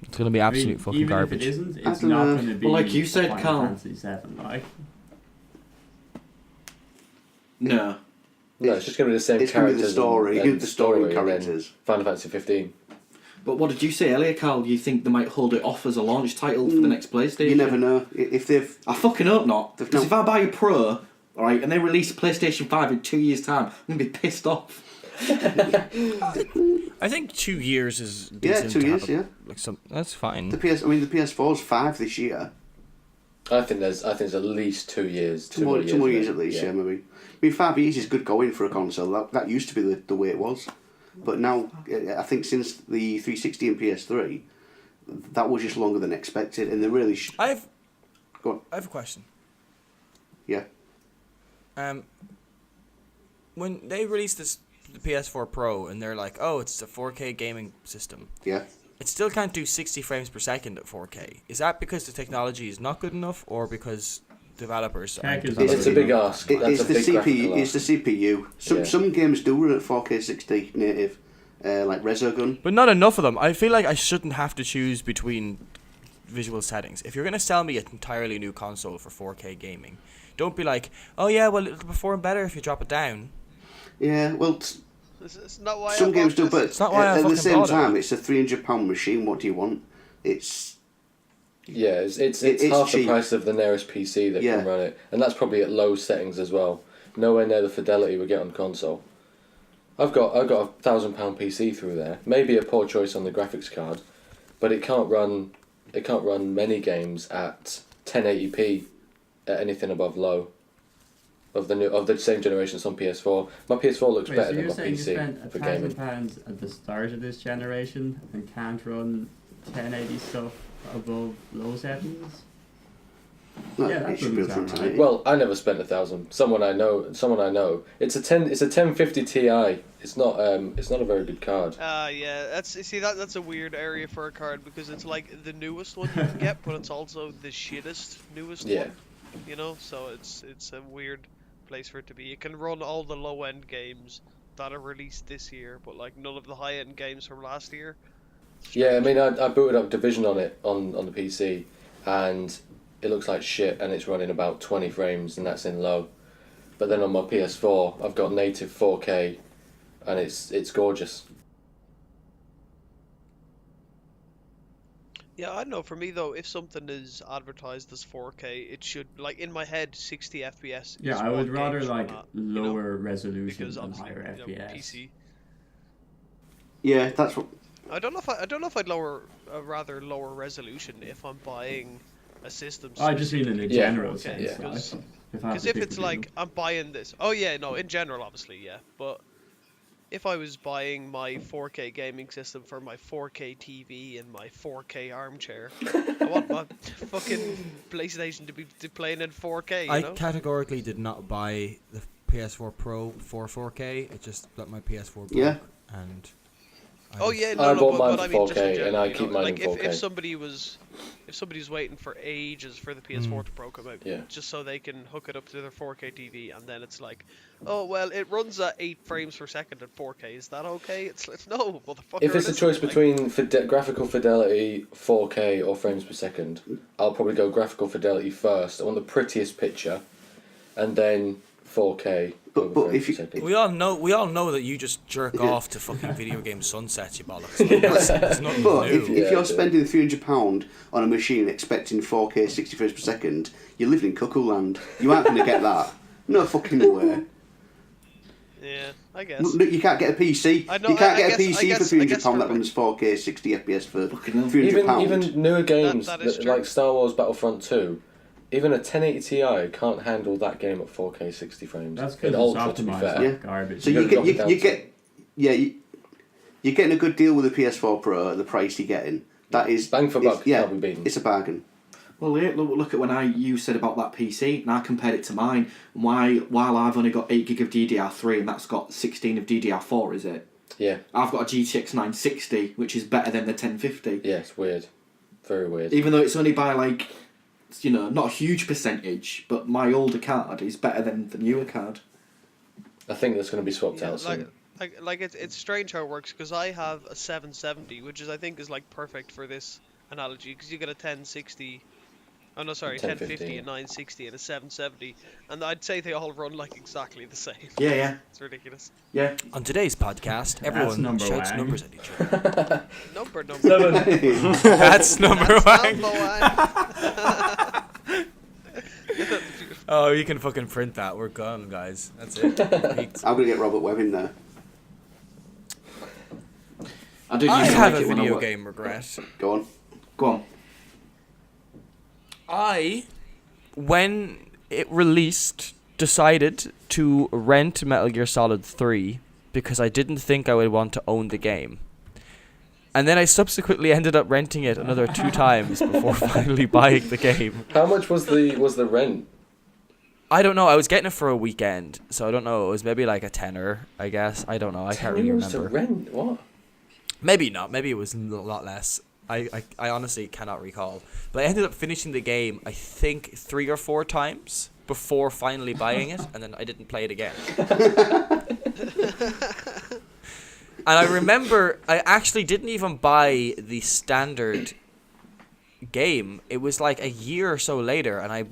It's gonna be absolute fucking even garbage. If it isn't, I it's don't not know. going to be. Well, like you said, Final Carl. Fantasy VII, like. No. No, it's just going to be the same it's gonna be characters. the story, and the story and then characters. Final Fantasy 15. But what did you say earlier, Carl? You think they might hold it off as a launch title for the next PlayStation? You never know. If they've... I fucking hope not. They've Because not- if I buy a Pro, alright, and they release PlayStation 5 in 2 years' time, I'm going to be pissed off. I think 2 years is Yeah, decent 2 to years, have yeah. Like some, that's fine. The PS4's 5 this year. I think there's at least 2 years. Two more years at least, yeah, maybe. I mean, 5 years is good going for a console. That used to be the way it was. But now, I think since the 360 and PS3, that was just longer than expected, and they really... Go on. I have a question. Yeah. When they released the PS4 Pro and they're like, oh, it's a 4K gaming system. Yeah. It still can't do 60 frames per second at 4K. Is that because the technology is not good enough, or because developers aren't? It's a big ask. It's That's a the big graphical CPU. It's ask. the CPU. Some games do run at 4K 60 native, like Resogun. But not enough of them. I feel like I shouldn't have to choose between visual settings. If you're going to sell me an entirely new console for 4K gaming, don't be like, oh yeah, well it'll perform better if you drop it down. Yeah, well, It's not why some I games bought do, this. but It's not why I at the fucking same bought it. time, it's a £300 machine. What do you want? It's It's It's half the cheap. price of the nearest PC that Yeah. can run it, and that's probably at low settings as well. Nowhere near the fidelity we get on console. I've got a £1,000 PC through there. Maybe a poor choice on the graphics card, but it can't run many games at 1080p at anything above low. Of the same generation as on PS4. My PS4 looks better than my So you're saying you PC spent for gaming. £1,000 at the start of this generation and can't run 1080 stuff above low settings? no, Yeah, that it should be doesn't up sound to right. Well, I never spent 1,000. Someone I know. It's a 1050 Ti. It's not a very good card. Yeah, that's a weird area for a card because it's like the newest one you can get, but it's also the shittest newest Yeah. one. You know, so it's a weird place for it to be. It can run all the low end games that are released this year, but like none of the high end games from last year. Yeah, I mean, I booted up Division on it on the PC, and it looks like shit, and it's running about 20 frames, and that's in low. But then on my PS4, I've got native 4K, and it's gorgeous. Yeah, I don't know. For me though, if something is advertised as 4K, it should, like in my head, 60 FPS. Yeah, is I what would rather games run like at, you know? lower resolution Because than obviously, higher you know, FPS. PC. Yeah, that's what. I don't know if I'd lower rather lower resolution if I'm buying a system. I just mean in a Yeah. general Okay, sense. yeah. like, Because I have to if pick it's between like I'm buying this, oh yeah, no, in general, obviously, yeah. But if I was buying my 4K gaming system for my 4K TV and my 4K armchair, I want my fucking PlayStation to be playing in 4K. You I know? categorically did not buy the PS4 Pro for 4K. It just that my PS4 broke, Yeah. and I Oh just- yeah, I no, bought but mine I for mean, just in 4K, general, and I you keep know, mine like in 4K. if somebody's waiting for ages for the PS4 to Pro come out, Yeah. just so they can hook it up to their 4K TV, and then it's like, oh well, it runs at 8 frames per second at 4K. Is that okay? It's no, motherfucker. If it's it a choice isn't, like- between graphical fidelity, 4K, or frames per second, I'll probably go graphical fidelity first. I want the prettiest picture, and then 4K. But over frames if per you- second. We all know that you just jerk off to fucking video game sunsets, you bollocks. It's nothing But new. if Yeah, you're I do. spending £300 on a machine expecting 4K 60 frames per second, you're living in cuckoo land. You aren't going to get that. No fucking way. Yeah, I guess. No, you can't get a PC. I know, You can't I get a guess- PC I guess- for I £300 guess that for- runs 4K 60 FPS for Fucking hell. £300. Even newer games that is that, true. like Star Wars Battlefront 2, even a 1080 Ti can't handle that game at 4K 60 frames. That's In because it's Ultra, to be optimized fair. Yeah. like garbage. So You you gotta get drop it you down get yeah you're getting a good deal with the PS4 Pro at the price you're getting. That is Bang for buck, Yeah, can't be beaten. it's a bargain. Well, yeah, look at when you said about that PC, and I compared it to mine. While I've only got 8 gig of DDR3, and that's got 16 of DDR4, is it? Yeah, I've got a GTX 960, which is better than the 1050. yeah, it's weird. Very weird. Even though it's only by like not a huge percentage, but my older card is better than the newer card. I think that's going to be swapped out soon. Like it's strange how it works, because I have a 770, which I think is like perfect for this analogy, because you get a 1060. Oh no, sorry, 1050, a 960, and a 770, and I'd say they all run like exactly the same. Yeah. It's ridiculous. Yeah. On today's podcast, everyone shouts numbers at each other. Number. That's number one. Oh, you can fucking print that. We're gone, guys. That's it. I'm gonna get Robert Webb in there. I have a video game regret. Go on. When it released, decided to rent Metal Gear Solid 3 because I didn't think I would want to own the game. And then I subsequently ended up renting it another 2 times before finally buying the game. How much was the rent? I don't know. I was getting it for a weekend, so I don't know. It was maybe like a tenner, I guess. I don't know. I can't really remember. To rent? What? Maybe not. Maybe it was a lot less. I honestly cannot recall. But I ended up finishing the game, I think, 3 or 4 times before finally buying it, and then I didn't play it again. And I remember I actually didn't even buy the standard game. It was like a year or so later, and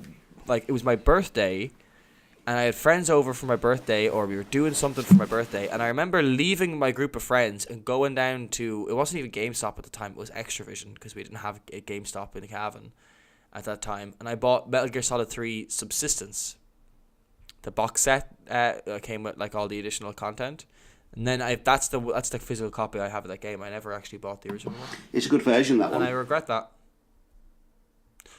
it was my birthday, and I had friends over for my birthday, or we were doing something for my birthday, and I remember leaving my group of friends and going down to, it wasn't even GameStop at the time, it was Extravision, because we didn't have a GameStop in Cavan at that time, and I bought Metal Gear Solid 3 Subsistence. The box set came with like all the additional content, and then that's the physical copy I have of that game. I never actually bought the original one. It's a good version, that one. And I regret that.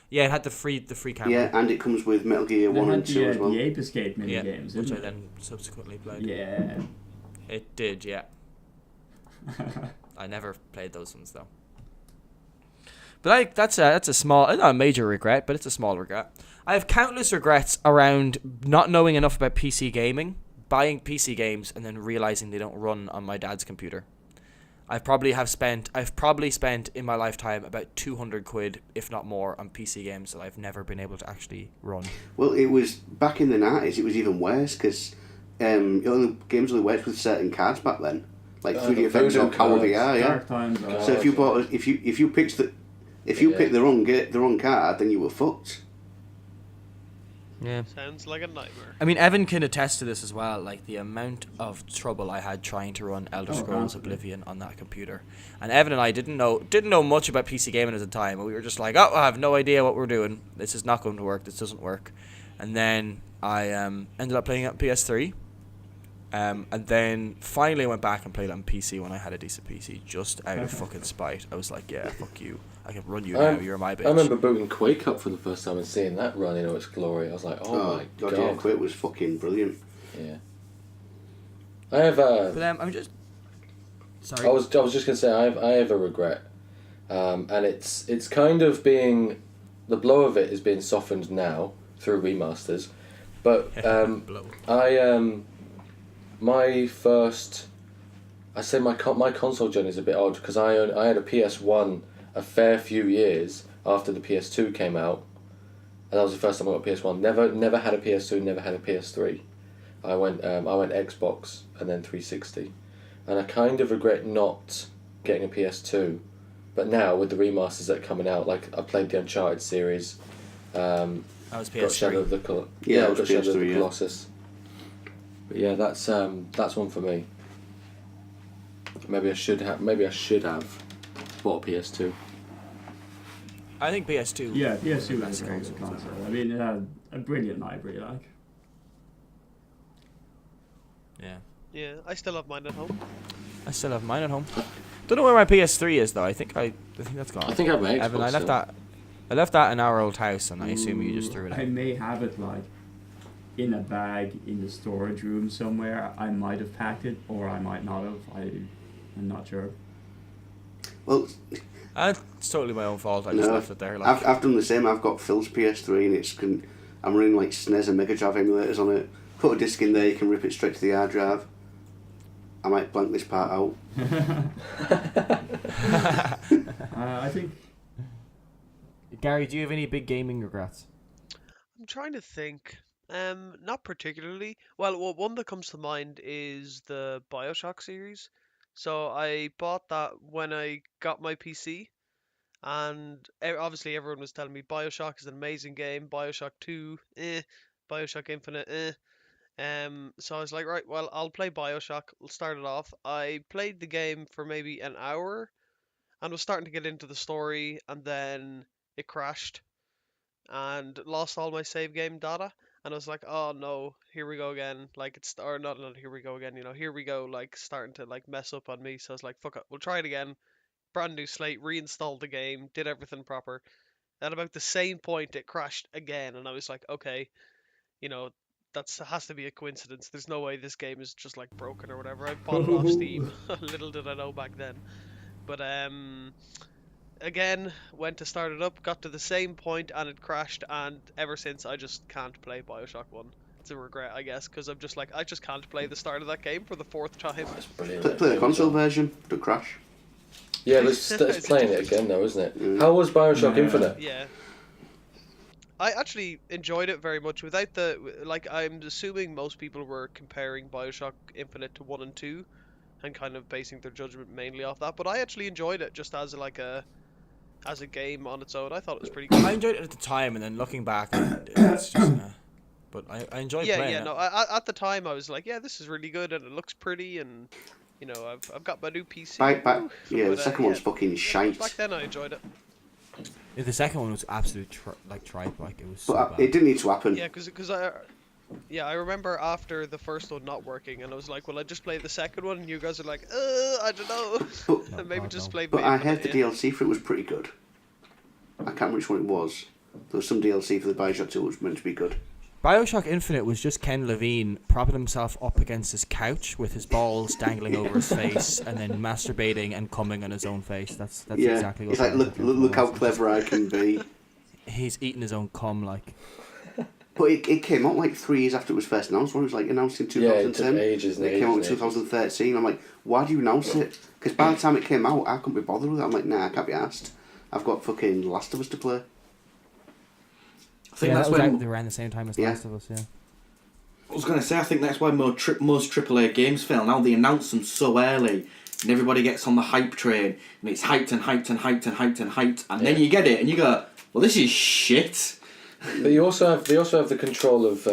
Yeah, it had the free camera. Yeah, and it comes with Metal Gear 1 and 2 as well. The Ape Escape minigames, which I then subsequently played. Yeah. It did, yeah. I never played those ones though. But that's a small, not a major regret, but it's a small regret. I have countless regrets around not knowing enough about PC gaming, buying PC games, and then realizing they don't run on my dad's computer. I've probably spent in my lifetime about 200 quid, if not more, on PC games that I've never been able to actually run. Well, it was back in the 90s. It was even worse because games only worked with certain cards back then, like 3D effects or Power VR. Yeah. So if you picked the wrong card, then you were fucked. Yeah. Sounds like a nightmare. I mean, Evan can attest to this as well, like the amount of trouble I had trying to run Elder Scrolls Oblivion on that computer. And Evan and I didn't know much about PC gaming at the time, and we were just like, I have no idea what we're doing. This is not going to work. This doesn't work. And then I ended up playing it on PS3. And then finally went back and played it on PC when I had a decent PC, just out of fucking spite. I was like, yeah, fuck you. I can run you now. You're my bitch. I remember booting Quake up for the first time and seeing that run in all its glory. I was like, oh my god. Yeah, Quake was fucking brilliant. Yeah. I have But I'm just... Sorry. I was just going to say, I have a regret. And it's kind of being... The blow of it is being softened now through remasters. But my first... I say my console journey is a bit odd because I had a PS1 a fair few years after the PS2 came out, and that was the first time I got a PS1. Never had a PS2, never had a PS3. I went Xbox and then 360, and I kind of regret not getting a PS2. But now with the remasters that are coming out, like I played the Uncharted series, that was PS3. Got Shadow of the PS3, Shadow of the Colossus. But yeah, that's one for me. Maybe I should have bought a PS2. I think PS2. Yeah, PS2 is a very good console. I mean, it had a brilliant library, like. Yeah. Yeah, I still have mine at home. Don't know where my PS3 is though. I think that's gone. I think I have my Xbox. Evan, I left that in our old house, and I assume you just threw it out. I may have it like in a bag in the storage room somewhere. I might have packed it, or I might not have. I'm not sure. Well, it's totally my own fault. I just left it there. Like. I've done the same. I've got Phil's PS3, and I'm running like SNES and Mega Drive emulators on it. Put a disc in there, you can rip it straight to the hard drive. I might blank this part out. I think Gary, do you have any big gaming regrets? I'm trying to think. Not particularly. Well, one that comes to mind is the Bioshock series. So I bought that when I got my PC, and obviously everyone was telling me Bioshock is an amazing game. Bioshock 2, Bioshock Infinite, So I was like, right, well, I'll play Bioshock. We'll start it off. I played the game for maybe an hour, and was starting to get into the story, and then it crashed and lost all my save game data. And I was like, oh no, here we go again. Like it's or not here we go again. Here we go. Like starting to like mess up on me. So I was like, fuck it, we'll try it again. Brand new slate, reinstalled the game, did everything proper. At about the same point, it crashed again, and I was like, okay, you know, that's has to be a coincidence. There's no way this game is just like broken or whatever. I bought it off Steam. Little did I know back then. But again, went to start it up, got to the same point, and it crashed. And ever since, I just can't play Bioshock 1. It's a regret, I guess, because I'm just like, I just can't play the start of that game for the 4th time. That's brilliant. Play the console version. Don't crash. Yeah, it's playing it again though, isn't it? How was Bioshock Infinite? Yeah. I actually enjoyed it very much. Without the I'm assuming most people were comparing Bioshock Infinite to 1 and 2, and kind of basing their judgment mainly off that. But I actually enjoyed it just as a game on its own. I thought it was pretty good. I enjoyed it at the time, and then looking back, it's just. But I enjoyed playing it. Yeah, no. At the time, I was like, yeah, this is really good, and it looks pretty, and I've got my new PC. The second one's fucking shite. Back then, I enjoyed it. Yeah, the second one was absolute tripe. Like it was. So But bad. it didn't need to happen. Yeah, because I remember after the first one not working, and I was like, well, I just play the second one, and you guys are like, I don't know. But, maybe just play. But I heard the DLC for it was pretty good. I can't remember which one it was. There was some DLC for the Bioshock 2 which was meant to be good. Bioshock Infinite was just Ken Levine propping himself up against his couch with his balls dangling over his face, and then masturbating and coming on his own face. That's exactly what. It's like look how clever I can be. He's eating his own cum like. But it came out like 3 years after it was first announced. When it was like announced in 2010, it took ages and it came out in 2013. I'm like, why do you announce it? Because by the time it came out, I couldn't be bothered with it. I'm like, nah, I can't be asked. I've got fucking Last of Us to play. I think that's when they ran the same time as Last of Us. Yeah. I was going to say, I think that's why most AAA games fail. Now they announce them so early, and everybody gets on the hype train, and it's hyped and hyped and hyped and hyped and hyped, and then you get it, and you go, well, this is shit. But they also have the control of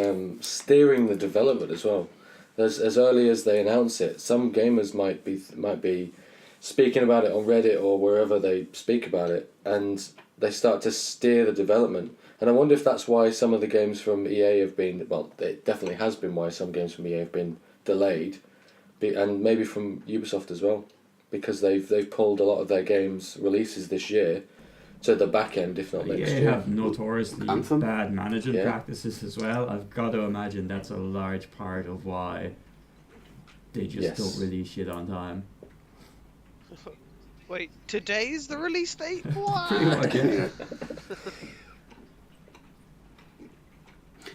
steering the development as well. As early as they announce it, some gamers might be speaking about it on Reddit or wherever they speak about it, and they start to steer the development. And I wonder if that's why some of the games from EA have been... Well, it definitely has been why some games from EA have been delayed. And maybe from Ubisoft as well. Because they've pulled a lot of their games releases this year to the back end, if not next year. EA have notoriously bad management practices as well. I've got to imagine that's a large part of why they just don't release shit on time. Wait, today's the release date? What? Pretty much, yeah.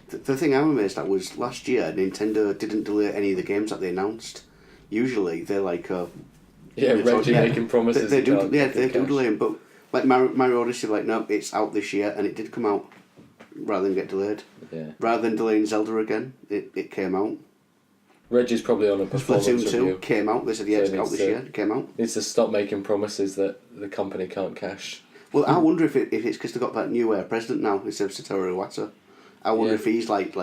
The thing I'm amazed at was last year Nintendo didn't delay any of the games that they announced. Usually they're like Reggie making promises. They do delay them, but like Mario Odyssey, like no, it's out this year, and it did come out rather than get delayed. Yeah. Rather than delaying Zelda again, it came out. Reggie's probably on a performance Splatoon 2 review. came out. They said it's out this year. It came out. Needs to stop making promises that the company can't cash. Well, I wonder if it's because they got that new president now instead of Satoru Iwata. I wonder if he's like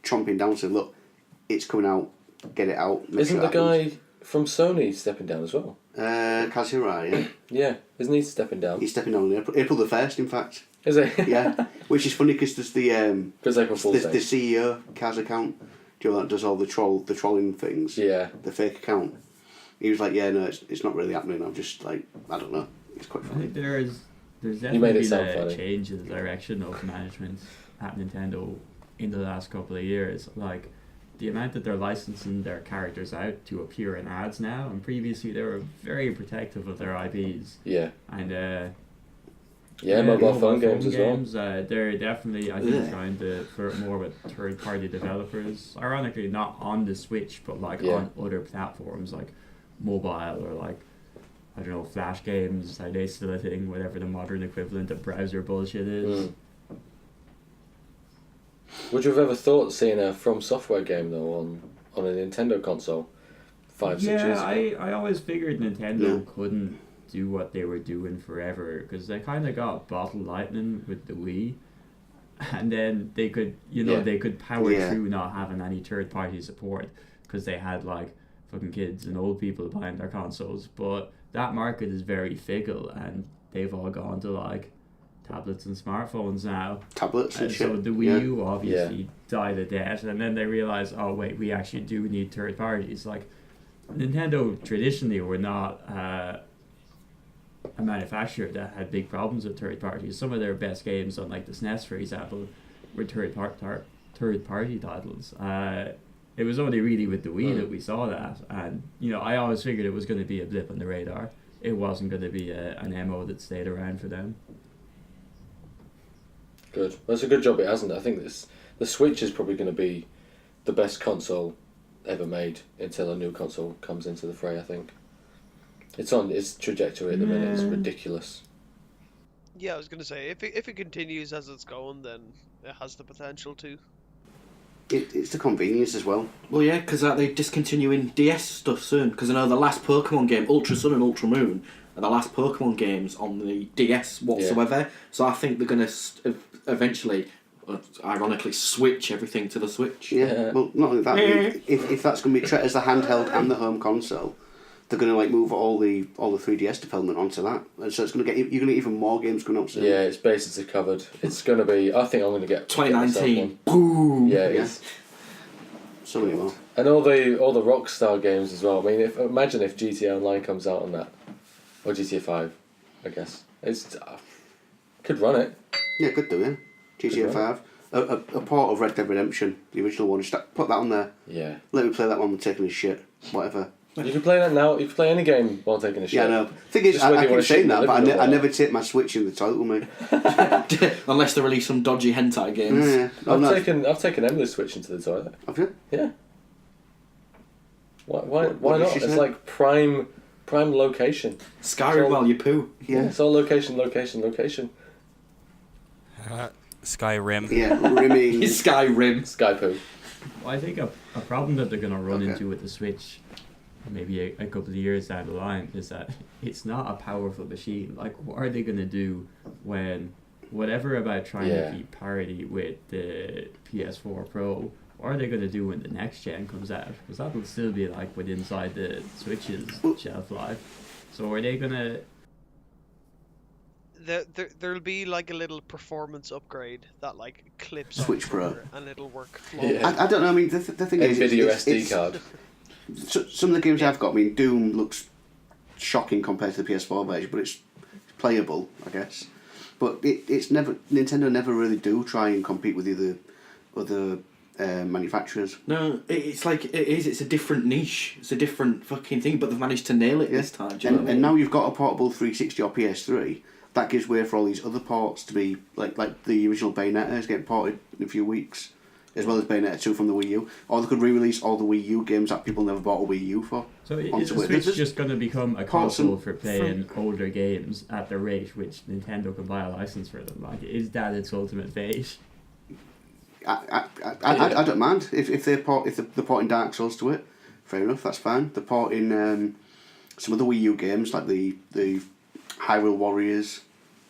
chomping down saying, "Look, it's coming out. Get it out." Isn't the guy from Sony stepping down as well? Kazuhira, yeah. Yeah, isn't he stepping down? He's stepping down in April the 1st, in fact. Is he? Yeah, which is funny because there's the April Fool's Day. the CEO Kaz account, do you know, that does all the trolling things. Yeah. The fake account. He was like, yeah, no, it's not really happening. I'm just like, I don't know. It's quite funny. I think there's definitely been a change in the direction of management at Nintendo in the last couple of years. Like, the amount that they're licensing their characters out to appear in ads now, and previously they were very protective of their IPs. Yeah. And mobile phone games as well. They're definitely, I think, trying to flirt more with third-party developers. Ironically, not on the Switch, but on other platforms like mobile or like I don't know, Flash games, are they still a thing? Whatever the modern equivalent of browser bullshit is. Would you have ever thought seeing a From Software game though on a Nintendo console 5-6 years ago? I always figured Nintendo couldn't do what they were doing forever, because they kind of got bottle lightning with the Wii, and then they could they could power through not having any third party support because they had like fucking kids and old people buying their consoles. But that market is very fickle, and they've all gone to like tablets and smartphones now. Tablets and shit. So the Wii U obviously died a death, and then they realized, oh wait, we actually do need third parties. Like Nintendo traditionally were not a manufacturer that had big problems with third parties. Some of their best games on like the SNES, for example, were third party titles. It was only really with the Wii that we saw that, and I always figured it was going to be a blip on the radar. It wasn't going to be an MO that stayed around for them. Good. That's a good job it hasn't. I think the Switch is probably going to be the best console ever made until a new console comes into the fray, I think. It's on its trajectory at the minute. It's ridiculous. Yeah, I was going to say, if it continues as it's going, then it has the potential to. It's the convenience as well. Well, yeah, because they're discontinuing DS stuff soon. Because I know the last Pokemon game, Ultra Sun and Ultra Moon, are the last Pokemon games on the DS whatsoever. Yeah. So I think they're going to eventually, ironically, switch everything to the Switch. Yeah. Well, not only that, if that's going to be treated as the handheld and the home console, they're going to like move all the 3DS development onto that, and so it's going to get you're going to get even more games going up soon. Yeah, its bases are covered. It's going to be. I think I'm going to get 2019. Boom. Yeah, it's so many more. And all the Rockstar games as well. I mean, imagine if GTA Online comes out on that, or GTA 5, I guess it's could run it. Yeah, could do it. GTA 5. A part of Red Dead Redemption, the original one. Just put that on there. Yeah. Let me play that one with taking a shit, whatever. You can play that now. You can play any game while taking a shit. Yeah, I know. Thing is, I keep saying that, but I never take my Switch in the toilet with me. Unless they release some dodgy hentai games. Yeah. I've taken Emily's Switch into the toilet. Have you? Yeah. Why not? It's like prime location. Skyrim while you poo. Yeah. It's all location. Skyrim. Yeah, rimming. Skyrim. Sky poo. Well, I think a problem that they're going to run into with the Switch, maybe a couple of years down the line, is that it's not a powerful machine. Like, what are they going to do when whatever about trying to keep parity with the PS4 Pro? What are they going to do when the next gen comes out? Because that'll still be like inside the Switch's shelf life. So are they going to... There'll be like a little performance upgrade that like clips Switch on Pro and it'll work flawlessly. Yeah. I don't know. I mean, the thing is, NVIDIA SD card. Some of the games I've got. I mean, Doom looks shocking compared to the PS4 version, but it's playable, I guess. But it's never Nintendo never really do try and compete with the other manufacturers. No, it's like it is. It's a different niche. It's a different fucking thing. But they've managed to nail it this time. Do you know what I mean? And now you've got a portable 360 or PS3. That gives way for all these other ports to be like the original Bayonetta is getting ported in a few weeks, as well as Bayonetta 2 from the Wii U. Or they could re-release all the Wii U games that people never bought a Wii U for. So is the Switch just going to become a console for playing older games at the rate which Nintendo can buy a license for them? Like, is that its ultimate fate? I don't mind if they're porting Dark Souls to it. Fair enough, that's fine. They're porting some of the Wii U games like the Hyrule Warriors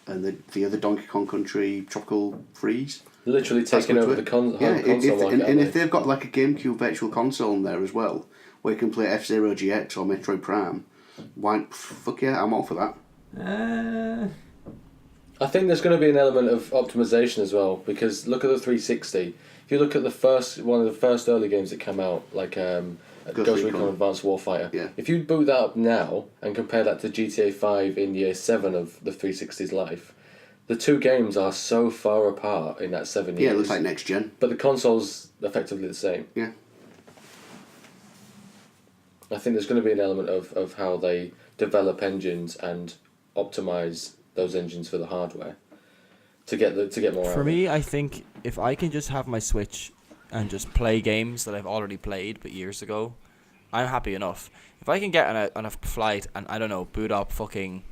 and the other Donkey Kong Country Tropical Freeze. Literally taking over the console market. And if they've got like a GameCube Virtual Console in there as well, where you can play F-Zero GX or Metroid Prime, fuck yeah, I'm all for that. I think there's going to be an element of optimization as well, because look at the 360. If you look at one of the first early games that came out, like Ghost Recon Advanced Warfighter. If you boot that up now and compare that to GTA 5 in year 7 of the 360's life, the two games are so far apart in that 7 years. Yeah, it looks like next gen. But the console's effectively the same. Yeah. I think there's going to be an element of how they develop engines and optimize those engines for the hardware to get more out. For me, I think if I can just have my Switch and just play games that I've already played but years ago, I'm happy enough. If I can get on a flight and, I don't know, boot up fucking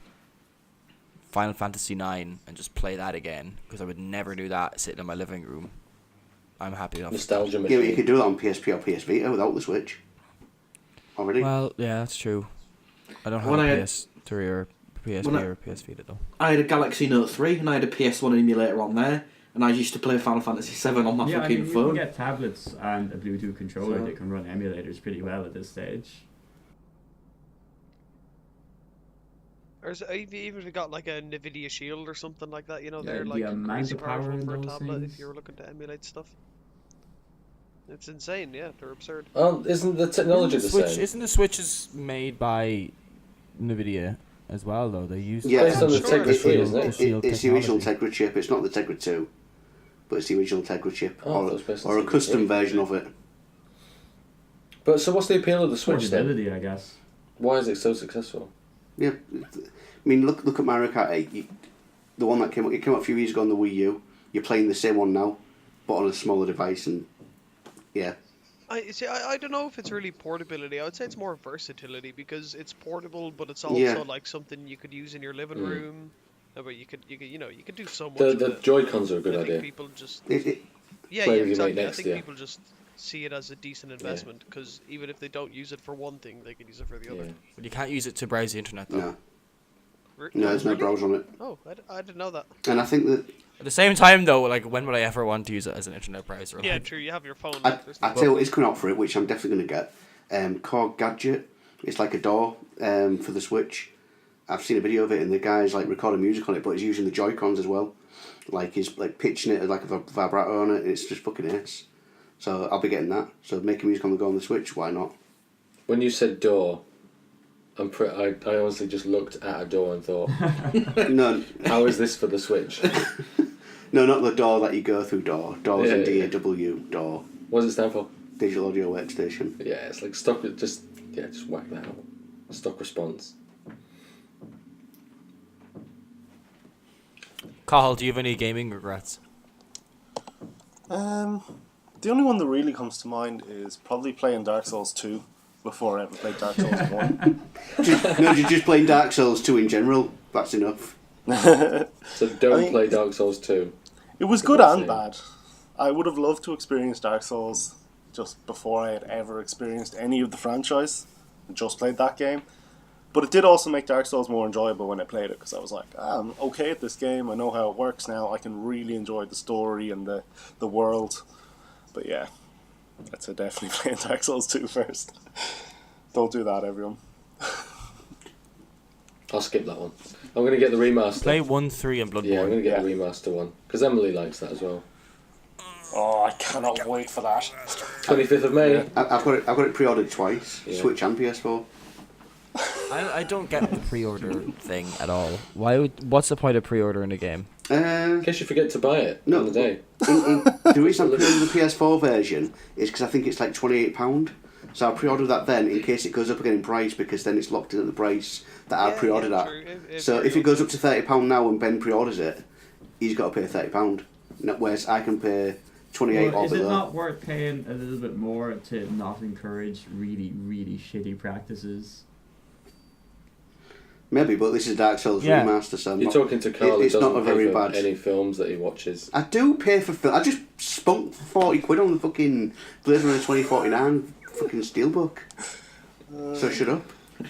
Final Fantasy 9 and just play that again, because I would never do that sitting in my living room, I'm happy enough. Nostalgia Yeah, machine. but you could do that on PSP or PS Vita without the Switch. Already. Well, yeah, that's true. I don't have When a I had- PS3 or PSP or PS Vita though. I had a Galaxy Note 3 and I had a PS1 emulator on there, and I used to play Final Fantasy 7 on my Yeah, I fucking mean, you phone. can get tablets and a Bluetooth controller So- that can run emulators pretty well at this stage. Or even if you got like a NVIDIA Shield or something like that, Yeah, they're the like amount crazy of power powerful in for a those tablet things. if you were looking to emulate stuff. It's insane, yeah, they're absurd. Isn't the technology the same? Isn't the Switches made by NVIDIA as well though? They use Yeah, Based on the sure. Tegra 3, isn't it? It's the original Tegra chip. It's not the Tegra 2, but it's the original Tegra chip, Oh, that's based on or a Tegra custom 3. version of it. But so what's the appeal of the Switch then? Portability, I guess. Why is it so successful? Yeah, I mean, look at Mario Kart 8. The one that came out a few years ago on the Wii U. You're playing the same one now, but on a smaller device, and yeah. I don't know if it's really portability. I would say it's more versatility because it's portable, but it's also Yeah. like something you could use in your living room. But you could do so much. The with it. Joy-Cons are a good I think idea. people just Yeah, Play yeah, with your mate exactly. I next think to you. people just see it as a decent investment because even if they don't use it for one thing, they can use it for the other. Yeah. But you can't use it to browse the internet though. no, there's no Really? browser on it. Oh, I didn't know that. And I think that At the same time though, like when would I ever want to use it as an internet browser? Yeah, Like, true. You have your phone. I there's tell no- you what is coming out for it, which I'm definitely going to get. Core Gadget. It's like a door for the Switch. I've seen a video of it, and the guy's like recording music on it, but he's using the Joy-Cons as well. Like he's like pitching it as like a vibrato on it, and it's just fucking ace. So I'll be getting that. So making music on the go on the Switch, why not? When you said door, I honestly just looked at a door and thought, No, how is this for the Switch? no, not the door that you go through. Doors Yeah, and yeah. DAW door. What does it stand for? Digital audio workstation. Yeah, it's like stock. Just whack that out. Stock response. Cathal, do you have any gaming regrets? The only one that really comes to mind is probably playing Dark Souls 2 before I ever played Dark Souls 1. You're just playing Dark Souls 2 in general. That's enough. So don't I mean- play Dark Souls 2. It was good That's and it. bad. I would have loved to experience Dark Souls just before I had ever experienced any of the franchise. I just played that game. But it did also make Dark Souls more enjoyable when I played it, because I was like, I'm okay at this game, I know how it works now, I can really enjoy the story and the world. But yeah, I'd say definitely playing Dark Souls 2 first. Don't do that, everyone. I'll skip that one. I'm going to get the remaster. Play 1, 3 and Bloodborne. Yeah, I'm going to get the Yeah. remaster one. Because Emily likes that as well. Oh, I cannot wait for that. 25th of May. Yeah. I've got it pre-ordered twice. Yeah. Switch and PS4. I don't get the pre-order thing at all. What's the point of pre-ordering a game? In case you forget to buy it No, on the day. The reason I'm pre-ordering the PS4 version is because I think it's like £28. So I'll pre-order that then in case it goes up again in price, because then it's locked in at the price that I pre-ordered yeah, at. true. So if it goes up to £30 now and Ben pre-orders it, he's got to pay £30. Whereas I can pay 28 Well, off is of it that. not worth paying a little bit more to not encourage really, really shitty practices? Maybe, but this is Dark Souls Yeah. remaster, so I'm You're not, talking to Carl who it's not doesn't a pay very for bad. any films that he watches. I do pay for film. I just spunked £40 on the fucking Blade Runner 2049 fucking steelbook. So shut up.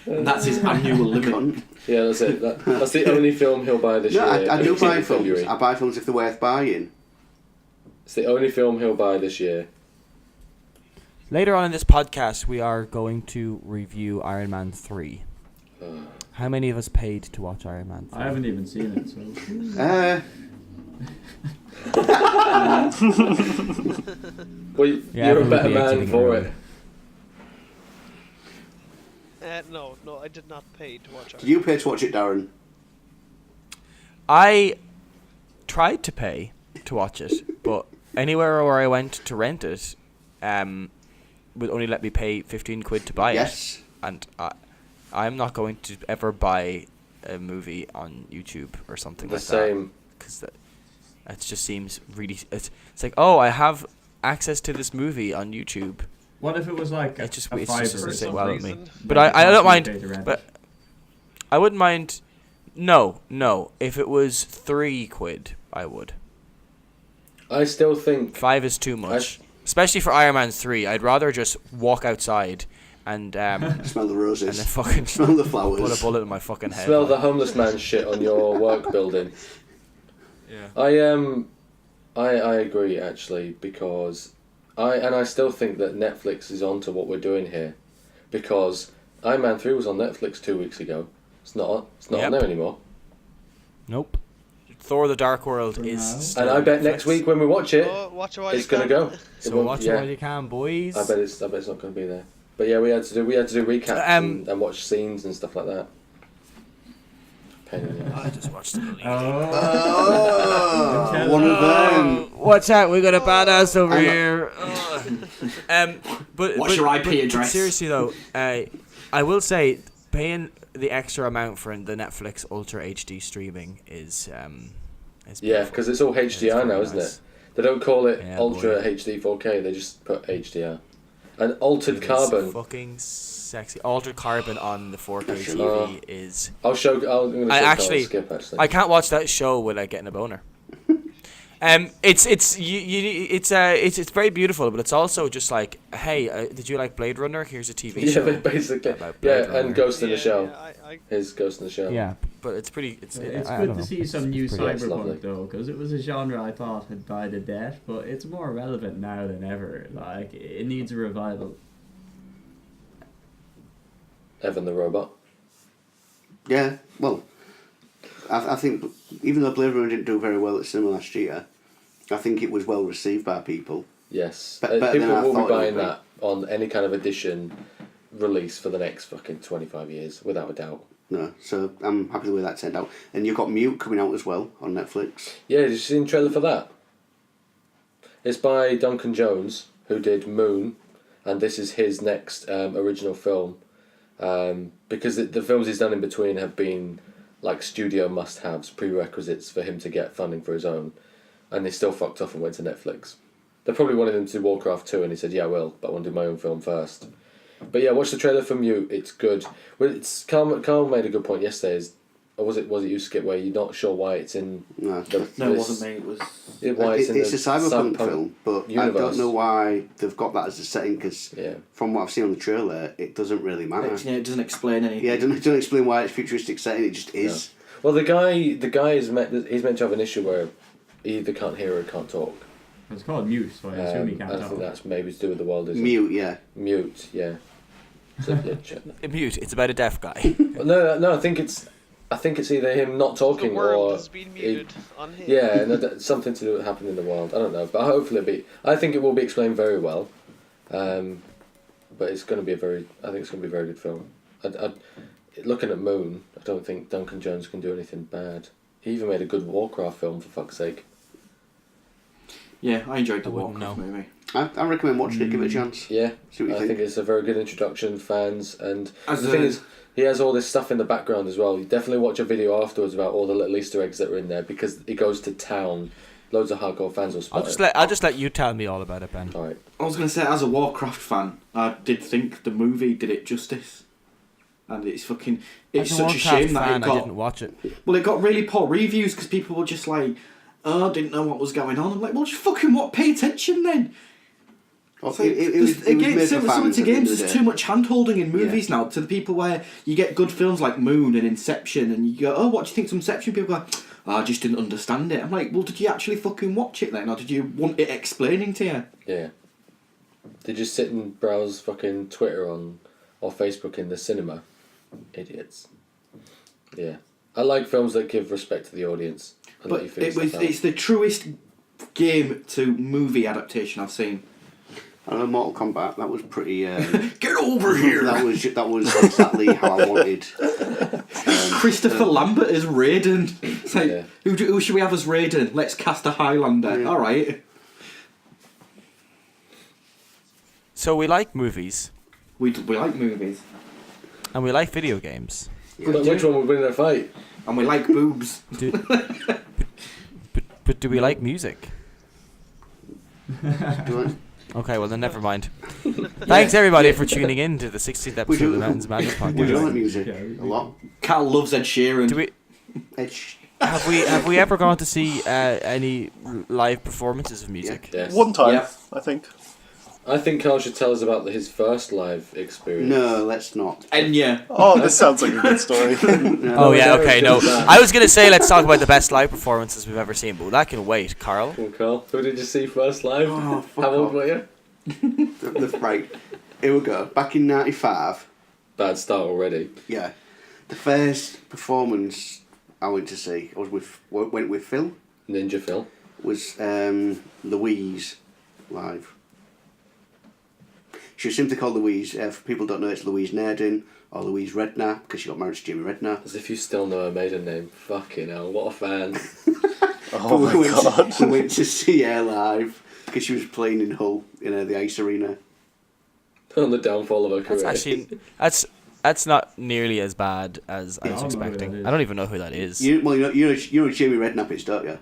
And that's his annual limit. Cunt. Yeah, that's it. That's the only film he'll buy this No, year. I and do it's in buy films. February. I buy films if they're worth buying. It's the only film he'll buy this year. Later on in this podcast, we are going to review Iron Man 3. How many of us paid to watch Iron Man 3? I haven't even seen it, so... Well, Yeah, you're a everyone better would be man exiting for the it. room. No, I did not pay to watch it. Did you pay to watch it, Darren? I tried to pay to watch it, but anywhere where I went to rent it, would only let me pay 15 quid to buy Yes. it. And I'm not going to ever buy a movie on YouTube or something The like same. that. Because it just seems really... It's like, oh, I have access to this movie on YouTube. What if it was like It just a fiver? doesn't sit well with me. reason. But I don't mind. But I wouldn't mind. No. If it was £3, I would. I still think 5 is too much, especially for Iron Man 3. I'd rather just walk outside and smell the roses, and then fucking smell the flowers, put a bullet in my fucking head. smell the homeless man shit on your work building. Yeah. I agree actually, because I still think that Netflix is onto what we're doing here, because Iron Man 3 was on Netflix 2 weeks ago. It's not on there anymore. Nope. Thor: The Dark World is still and I bet on next Netflix. week when we watch it, Watch it while it's you gonna can. go. So watch it while you can, boys. I bet it's not gonna be there. But yeah, we had to do recaps and watch scenes and stuff like that. Pain in the ass. I just watched it. One of them. Watch out, we got a badass over here. What's your IP address? Seriously though, I will say paying the extra amount for the Netflix Ultra HD streaming is yeah, because it's all HDR now, isn't it? They don't call it Ultra boy. HD 4K. They just put HDR. And altered carbon. Fucking sexy. Altered carbon on the 4K TV is. I'm gonna show Skip actually. I can't watch that show without getting a boner. It's very beautiful, but it's also just like, hey, did you like Blade Runner? Here's a TV show. Yeah, basically. about Blade Runner. And Ghost in the Shell. Yeah, His Ghost in the Shell. Yeah, but it's pretty. It's I good don't to know. see some new lovely. cyberpunk though, because it was a genre I thought had died a death, but it's more relevant now than ever. Like, it needs a revival. Evan the Robot. Yeah, well, I think even though Blade Runner didn't do very well at cinema last year, I think it was well received by people. Yes. Better than People I will be thought it buying would be. that on any kind of edition release for the next fucking 25 years, without a doubt. No, so I'm happy the way that turned out. And you've got Mute coming out as well on Netflix. Yeah, did you see the trailer for that? It's by Duncan Jones, who did Moon, and this is his next original film. Because the films he's done in between have been like studio must-haves, prerequisites for him to get funding for his own, and they still fucked off and went to Netflix. They probably wanted him to do Warcraft 2, and he said, yeah, I will, but I want to do my own film first. But yeah, watch the trailer for Mute, it's good. Well, Carl made a good point yesterday, or was it you, Skip, where you're not sure why it's in No, No, it wasn't me. It was. it's a cyberpunk film, but universe. I don't know why they've got that as a setting, because Yeah. from what I've seen on the trailer, it doesn't really matter. It doesn't explain anything. Yeah, it doesn't explain why it's futuristic setting, it just is. Well, the guy is he's meant to have an issue where he either can't hear or can't talk. It's called Mute, so I assume he can't I talk. think that's maybe to do with the world, isn't Mute, yeah. it? Mute, yeah. So, yeah, check that. Mute. It's about a deaf guy. No, I think it's either him not The talking world or has been muted on him. yeah, and something to do with happening in the world. I don't know, but hopefully I think it will be explained very well. But it's going to be I think it's going to be a very good film. Looking at Moon, I don't think Duncan Jones can do anything bad. He even made a good Warcraft film, for fuck's sake. Yeah, I enjoyed the I wouldn't Warcraft know. movie. I recommend watching it, give it a chance. Yeah, See what you I think. think it's a very good introduction, fans, and As the a- thing is, he has all this stuff in the background as well. You definitely watch a video afterwards about all the little Easter eggs that are in there, because he goes to town. Loads of hardcore fans will spot I'll just let you tell me all about it, Ben. All right. I was going to say, as a Warcraft fan, I did think the movie did it justice. And it's fucking... It's As such a Warcraft shame that fan, it I got... didn't watch it. Well, it got really poor reviews because people were just like, oh, I didn't know what was going on. I'm like, well, just fucking what? Pay attention then. Oh, It's like, again, similar to games, there's too much hand-holding in movies now, to the people where you get good films like Moon and Inception, and you go, oh, what do you think of Inception? People go, oh, I just didn't understand it. I'm like, well, did you actually fucking watch it then, or did you want it explaining to you? Yeah. Did you sit and browse fucking Twitter or Facebook in the cinema? Idiots. Yeah. I like films that give respect to the audience. And let you figure stuff out. It's the truest game to movie adaptation I've seen. I know Mortal Kombat, that was pretty... Get over here! That was exactly how I wanted. Christopher Lambert is Raiden. It's like, Yeah. who should we have as Raiden? Let's cast a Highlander. Yeah. Alright. So we like movies We like movies. and we like video games. But which one would win in a fight? And we like boobs. But do we like music? Do Okay, well then never mind. Thanks everybody for tuning in to the 16th episode of the Mountains Madness podcast. We do like music a lot. Cal loves Ed Sheeran. Have we ever gone to see any live performances of music? Yes. One time, I think. I think Carl should tell us about his first live experience. No, let's not. Enya. Oh, this sounds like a good story. Oh yeah, okay, no. I was gonna say let's talk about the best live performances we've ever seen, but that can wait. Carl. Come on, Carl. Who did you see first live? Oh, fuck How old off. were you? Right, here we go. Back in '95. Bad start already. Yeah, the first performance I went to see, I went with Phil. Ninja Phil. Was Louise live. She was simply called Louise. For people who don't know, it's Louise Nairden or Louise Redknapp because she got married to Jimmy Redknapp. As if you still know her maiden name. Fucking hell, what a fan. Oh my god. We went to see her live because she was playing in Hull in the ice arena. On the downfall of her career. That's not nearly as bad as I was expecting. I don't even know who that is. You know Jimmy Redknapp is, don't you?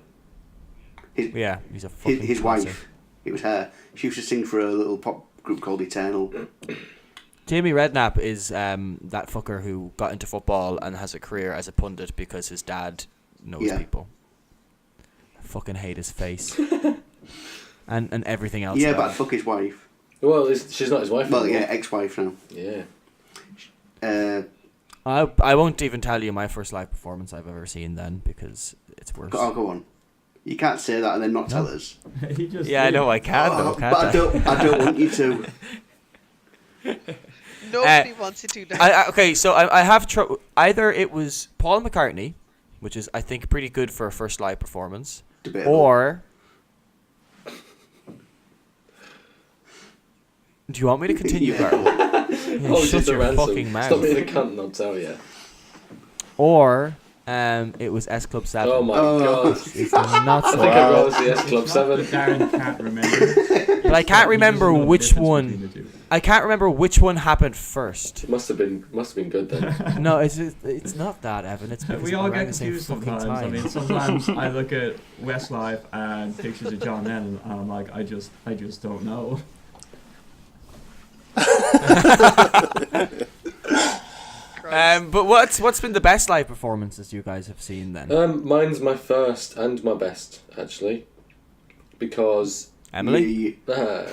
He's a fucking his classic. wife. It was her. She used to sing for a little pop group called Eternal. Jamie Redknapp is that fucker who got into football and has a career as a pundit because his dad knows people. I fucking hate his face. and everything else. Yeah, but I'd fuck his wife. Well, she's not his wife Well, anymore. yeah, ex-wife now. Yeah. I won't even tell you my first live performance I've ever seen then because it's worse. Oh, go on. You can't say that and then not tell us. I know I can though, can't but I don't want you to. Nobody wants you to. Now. Okay, so I have either it was Paul McCartney, which is I think pretty good for a first live performance, Debatable. or do you want me to continue, Yeah. Carl? Yeah, shut your fucking mouth. Stop being a cunt and I'll tell you. Or it was S Club 7. Oh my god. It's not I so think I'd rather see S Club 7. Darren can't remember. But I can't remember which one. I can't remember which one happened first. It must have been good then. No, it's not that, Evan. It's because We all we're around get the same confused fucking sometimes. time. I mean, sometimes I look at Westlife and pictures of John Lennon, and I'm like, I just don't know. But what's been the best live performances you guys have seen then? Mine's my first and my best, actually. Because... Emily? No,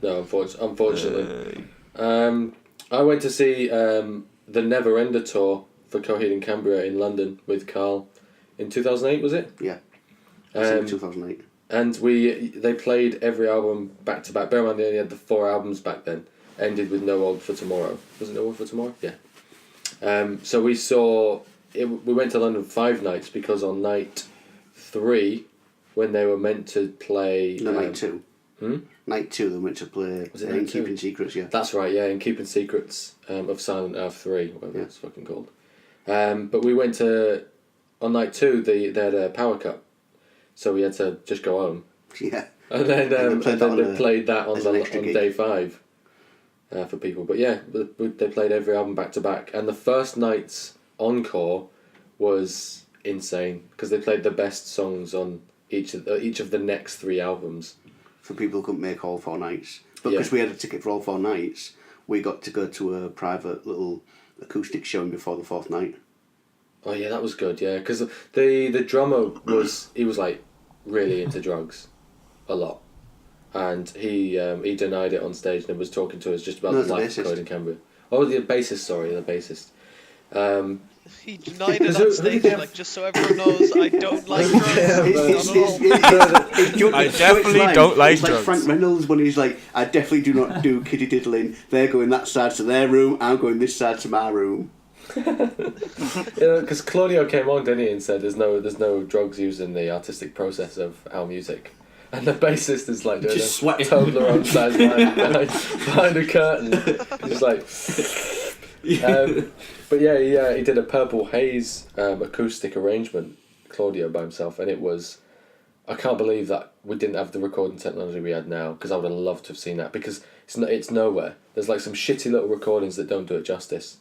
unfortunately. I went to see the Never Ender tour for Coheed and Cambria in London with Carl in 2008, was it? Yeah. 2008. And they played every album back to back. Bear in mind they only had the 4 albums back then. Ended with No Old for Tomorrow. Was it No Old for Tomorrow? Yeah. So we saw... We went to London 5 nights because on night 3, when they were meant to play... No, night 2. Hmm? Night 2 they went to play Was it in night 2? Keeping Secrets, yeah. That's right, yeah, in Keeping Secrets of Silent Earth 3, whatever it's fucking called. But we went to... On night 2, they had a power cut. So we had to just go home. Yeah. And then they played that on gig. day 5 for people. But yeah, they played every album back to back. And the first night's encore was insane because they played the best songs on each of the next 3 albums. For people who couldn't make all 4 nights. But because we had a ticket for all 4 nights, we got to go to a private little acoustic showing before the 4th night. Oh yeah, that was good. Yeah, because the drummer was like really into drugs, a lot, and he denied it on stage and was talking to us just about the life of Coheed and Cambria. Oh, the bassist. He denied it on stage, like, just so everyone knows, I don't like drugs. I definitely don't like drugs. It's like drugs. Frank Reynolds when he's like, I definitely do not do kiddie diddling. They're going that side to their room, I'm going this side to my room. Because Claudio came on, didn't he, and said there's no drugs used in the artistic process of our music. And the bassist is like doing just a sweating. Toblerone size behind a curtain. He's like... but yeah, he did a Purple Haze acoustic arrangement, Claudio, by himself, and it was... I can't believe that we didn't have the recording technology we had now, because I would have loved to have seen that, because it's nowhere. There's like some shitty little recordings that don't do it justice.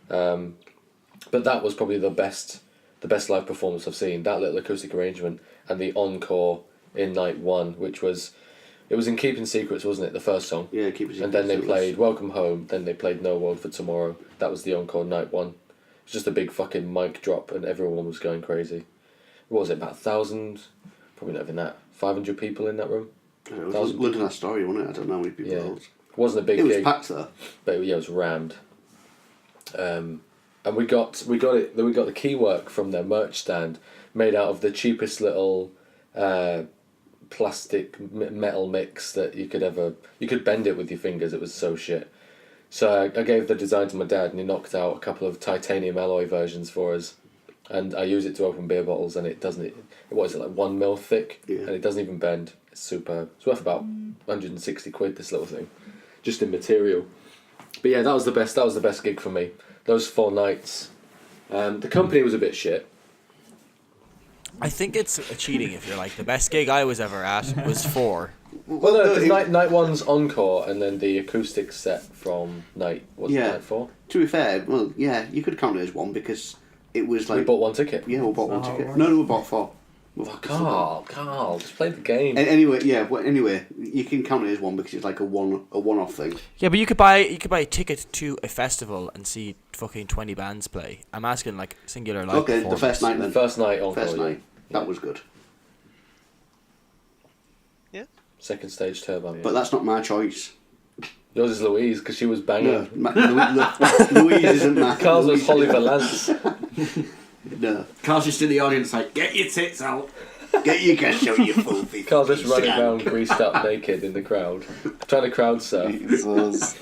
But that was probably the best live performance I've seen. That little acoustic arrangement and the encore in night 1, which was It was in Keeping Secrets, wasn't it? The first song. Yeah, Keeping Secrets. And then they played Welcome Home. Then they played No World for Tomorrow. That was the encore night one. It was just a big fucking mic drop, and everyone was going crazy. What was it? About 1,000? Probably not even that. 500 people in that room. It was London Astoria, wasn't it? I don't know how many people there was. It wasn't a big gig. It was packed though. But yeah, it was rammed. And we got the key work from their merch stand, made out of the cheapest little plastic metal mix that you could bend it with your fingers. It was so shit. So I gave the design to my dad, and he knocked out a couple of titanium alloy versions for us, and I use it to open beer bottles, and it doesn't. What is it, like 1 mil thick? Yeah. And it doesn't even bend. It's superb. It's worth about 160 quid. This little thing, just in material. But yeah, that was the best gig for me. Those 4 nights. The company was a bit shit. I think it's cheating if you're like, the best gig I was ever at was 4. Well, no, because night 1's encore, and then the acoustic set from night 4. To be fair, well, yeah, you could count it as 1 because it was like... We bought 1 ticket. Yeah, we bought 1 ticket. No, we bought 4. Carl, just play the game. Anyway, you can count it as 1 because it's like a one-off thing. Yeah, but you could buy a ticket to a festival and see fucking 20 bands play. I'm asking like singular live Okay, the first night then. The first night encore. First night. That was good. Yeah. Second stage turbo. But that's not my choice. Yours is Louise, because she was banging. No, Louise isn't my... Carl's was Holly Valance. No. Carl's just in the audience like, get your tits out. Get your cash out, you filthy. Carl just running around greased up naked in the crowd, trying to crowd surf. Jesus.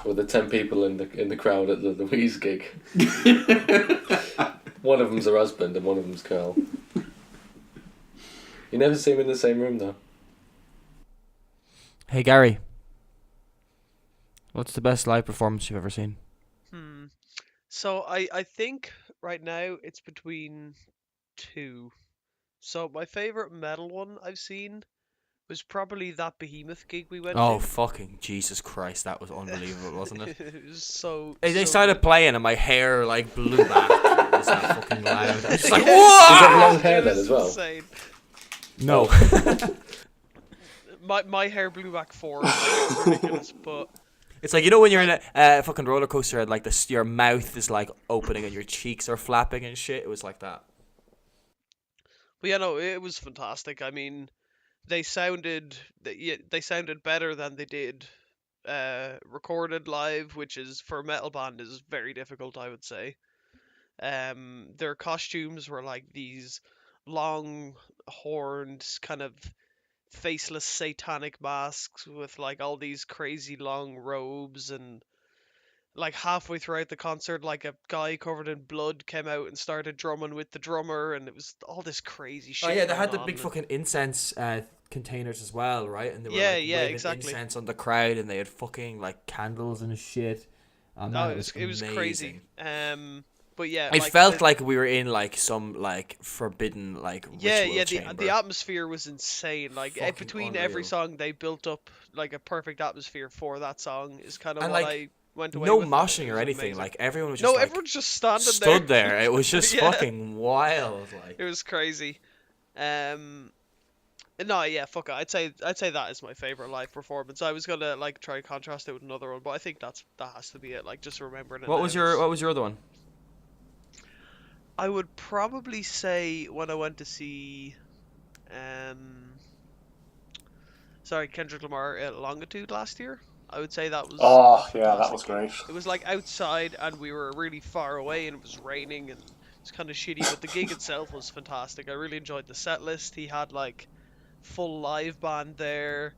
With the 10 people in the crowd at the Louise gig. One of them's her husband and one of them's Carl. You never see them in the same room though. Hey Gary, what's the best live performance you've ever seen? So I think right now it's between 2. So my favourite metal one I've seen was probably that Behemoth gig we went to. Oh fucking Jesus Christ, that was unbelievable, wasn't it? It was so... They so started good. playing and my hair like blew back. It was that fucking loud. I was just like, You whoa! got long hair It then was as well. insane. No. My hair blew back 4. Like, it was ridiculous, but... It's like, you know when you're in a fucking roller coaster and like your mouth is like opening and your cheeks are flapping and shit? It was like that. But yeah, no, it was fantastic. I mean, they sounded better than they did recorded live, which is, for a metal band, is very difficult, I would say. Their costumes were like these long horned kind of faceless satanic masks with like all these crazy long robes, and like halfway throughout the concert, like a guy covered in blood came out and started drumming with the drummer, and it was all this crazy shit. Oh yeah, they had the going big on, fucking incense containers as well, right? And they were Yeah, waving exactly. incense on the crowd, and they had fucking like candles and shit. Oh, man, it was crazy. But yeah, It felt like we were in like some like forbidden like ritual chamber. the atmosphere was insane. Like Fucking between every unreal. song, they built up like a perfect atmosphere for that song. Is kind of And, what like, I went away No with. moshing It or was anything. amazing. Like everyone was just No, like, everyone's just standing stood there. It was just Yeah. fucking wild. Like It was crazy. No, yeah, fuck it. I'd say that is my favorite live performance. I was gonna like try and contrast it with another one, but I think that has to be it. Like just remembering it. what now was is- your other one? I would probably say when I went to see, Kendrick Lamar at Longitude last year. I would say that was. Oh, yeah, that was great. It was like outside, and we were really far away, and it was raining, and it was kind of shitty. But the gig itself was fantastic. I really enjoyed the set list. He had like full live band there.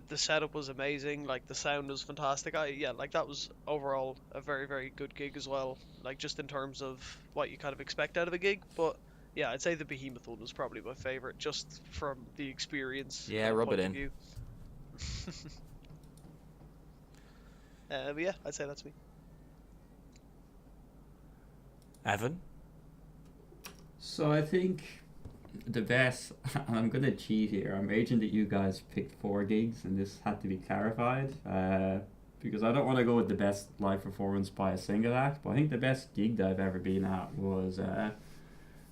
The setup was amazing. Like the sound was fantastic. That was overall a very, very good gig as well. Like just in terms of what you kind of expect out of a gig. But yeah, I'd say the Behemoth one was probably my favorite, just from the experience. Yeah, rub point it of in. view. But yeah, I'd say that's me. Evan? So I think the best, and I'm gonna cheat here. I'm raging that you guys picked 4 gigs, and this had to be clarified. Because I don't want to go with the best live performance by a single act, but I think the best gig that I've ever been at was a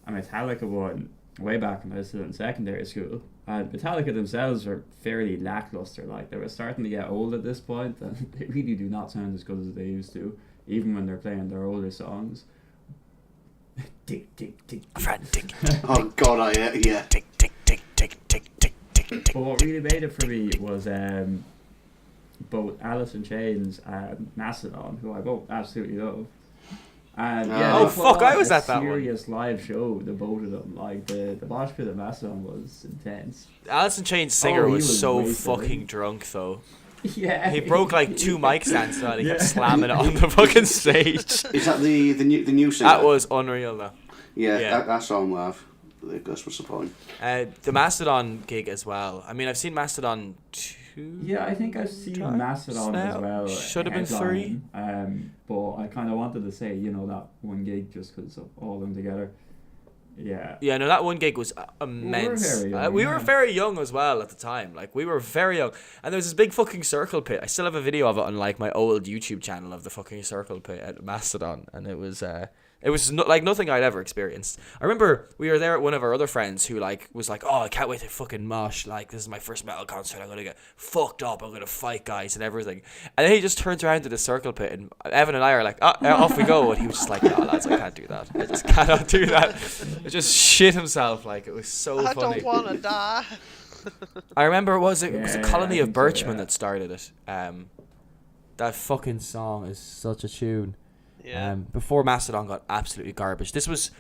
Metallica one. way back when I was still in secondary school. And Metallica themselves are fairly lackluster. Like, they were starting to get old at this point, and they really do not sound as good as they used to, even when they're playing their older songs. Tick, tick, tick, tick. Oh god, yeah. Tick, tick, tick, tick, tick, tick, tick, tick. But what really made it for me was both Alice in Chains and Mastodon, who I both absolutely love. And Oh, fuck, I was at that one. Serious live show, the both of them. Like, the mosh pit at Mastodon was intense. Alice in Chains singer he was so wasted. fucking drunk, though. Yeah. He broke like 2 mic stands and he kept slamming it on the fucking stage. Is that the new singer? That was unreal, though. Yeah. That song live. The Gus was supporting. The Mastodon gig as well. I mean, I've seen Mastodon 2. Yeah, I think I've seen Mastodon as well. Should have been 3. But I kind of wanted to say, that one gig just because of all of them together. Yeah. Yeah, no, that one gig was immense. We were very young as well at the time. Like, we were very young. And there was this big fucking circle pit. I still have a video of it on, like, my old YouTube channel of the fucking circle pit at Mastodon. And it was like nothing I'd ever experienced. I remember we were there at one of our other friends who was like, oh, I can't wait to fucking mosh. Like, this is my first metal concert. I'm going to get fucked up. I'm going to fight guys and everything. And then he just turns around to the circle pit and Evan and I are like, oh, off we go. And he was just like, no, lads, I can't do that. I just cannot do that. He just shit himself. Like, it was so funny. I don't want to die. I remember it was a Colony of Birchmen that started it. That fucking song is such a tune. Yeah. Before Mastodon got absolutely garbage. This was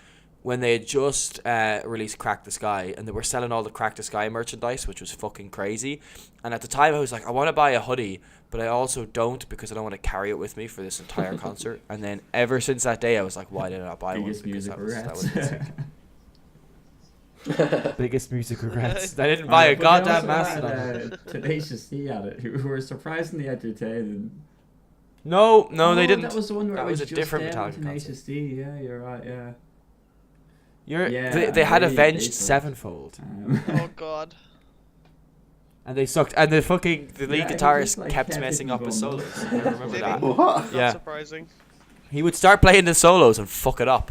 when they had just released Crack the Sky, and they were selling all the Crack the Sky merchandise, which was fucking crazy. And at the time I was like, I want to buy a hoodie, but I also don't because I don't want to carry it with me for this entire concert. And then ever since that day I was like, why did I not buy one? Because that was biggest music regrets. I didn't buy a goddamn Mastodon. Tenacious D at it, who were surprisingly entertaining. No, they didn't. That was the one where that it was a just different them, Metallica Tenacious concert. D. Yeah, you're right. Yeah. They had really Avenged hated Sevenfold. Oh god. And they sucked. And the lead he guitarist just, like, kept kept messing hitting up his buttons. solos. I remember Did that. he? What? Yeah. Not surprising. He would start playing the solos and fuck it up.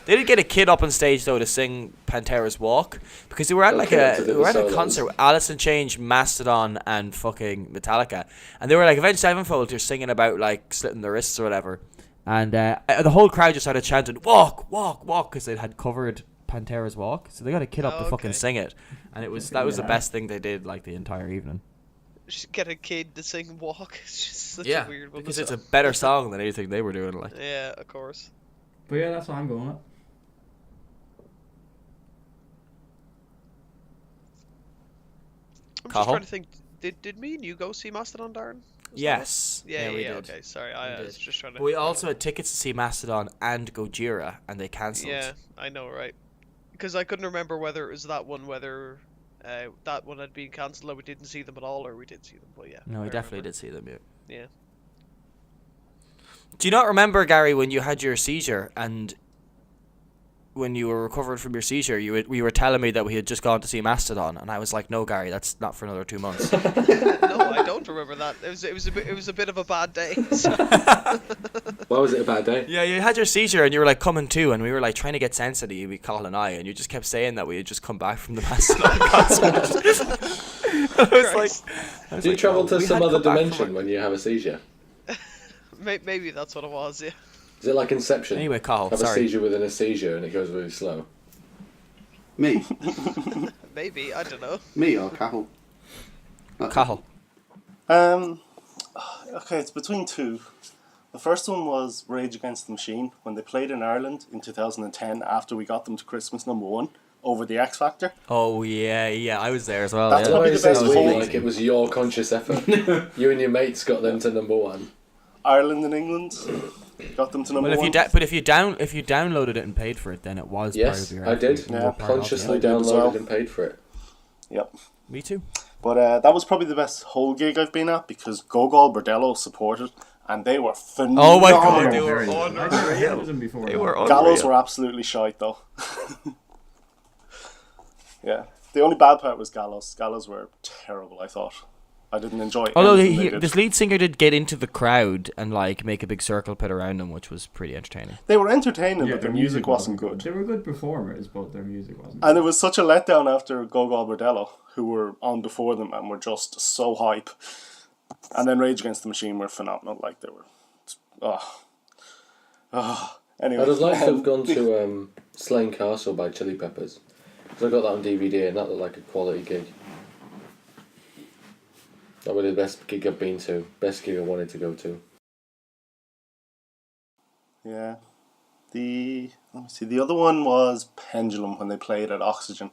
They did get a kid up on stage though to sing Pantera's Walk because they were at a concert with Alice in Chains, Mastodon, and fucking Metallica, and they were like Avenged Sevenfold. They're singing about like slitting their wrists or whatever, and the whole crowd just started chanting "Walk, walk, walk" because they had covered Pantera's Walk, so they got a kid up to fucking sing it, and that was the best thing they did like the entire evening. Just get a kid to sing Walk. It's just such a weird one. Because it's a better song than anything they were doing. Like, yeah, of course. But yeah, that's what I'm going with. I'm just trying to think. Did me and you go see Mastodon, Darren? yes. Yeah, we did. okay, sorry. I was just trying to. But we also had tickets to see Mastodon and Gojira, and they cancelled. Yeah, I know, right? Because I couldn't remember whether it was that one, whether that one had been cancelled, or we didn't see them at all, or we did see them. But yeah. No, we definitely did see them. Yeah. Do you not remember, Gary, when you had your seizure and when you were recovering from your seizure, you were telling me that we had just gone to see Mastodon, and I was like, no, Gary, that's not for another 2 months. No, I don't remember that. It was a bit of a bad day. So. Why was it a bad day? Yeah, you had your seizure and you were like coming to, and we were like trying to get sense of you, Cathal and I, and you just kept saying that we had just come back from the Mastodon concert. I was like, do you travel to some other dimension when you have a seizure? Maybe that's what it was. Yeah. Is it like Inception? Anyway, Cathal, have a seizure within a seizure and it goes really slow. Me? Maybe, I don't know. Me or Cathal? Cathal. Okay, it's between two. The first one was Rage Against the Machine when they played in Ireland in 2010 after we got them to Christmas #1 over the X Factor. Oh yeah, I was there as well. That's yeah. probably the best whole. Like it was your conscious effort. You and your mates got them to #1. Ireland and England got them to #1. But if you downloaded it and paid for it, then it was part of your. I did. Yeah, consciously I did as well. downloaded and paid for it. Yep. Me too. But that was probably the best whole gig I've been at because Gogol Bordello supported and they were phenomenal. Oh my god, they were unreal. They were unreal. Gallows were absolutely shite though. Yeah. The only bad part was Gallows. Gallows were terrible, I thought. I didn't enjoy it. Although this lead singer did get into the crowd and like make a big circle pit around them, which was pretty entertaining. They were entertaining, but their music wasn't good. They were good performers, but their music wasn't. And it was such a letdown after Gogol Bordello, who were on before them and were just so hype. And then Rage Against the Machine were phenomenal. Like they were, Anyway, I'd have liked to have gone to Slane Castle by Chili Peppers, because I got that on DVD and that looked like a quality gig. That would be the best gig I've been to, best gig I wanted to go to. Yeah. The other one was Pendulum when they played at Oxygen.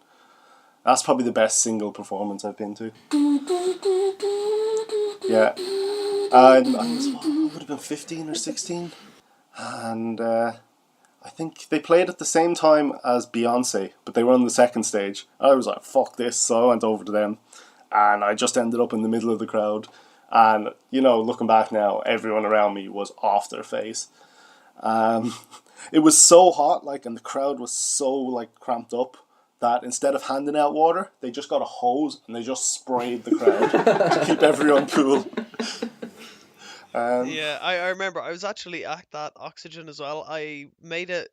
That's probably the best single performance I've been to. Yeah. I would have been 15 or 16. And I think they played at the same time as Beyonce, but they were on the second stage. I was like, fuck this, so I went over to them. And I just ended up in the middle of the crowd. And, looking back now, everyone around me was off their face. It was so hot, and the crowd was so, cramped up, that instead of handing out water, they just got a hose and they just sprayed the crowd to keep everyone cool. Yeah, I remember. I was actually at that Oxygen as well. I made it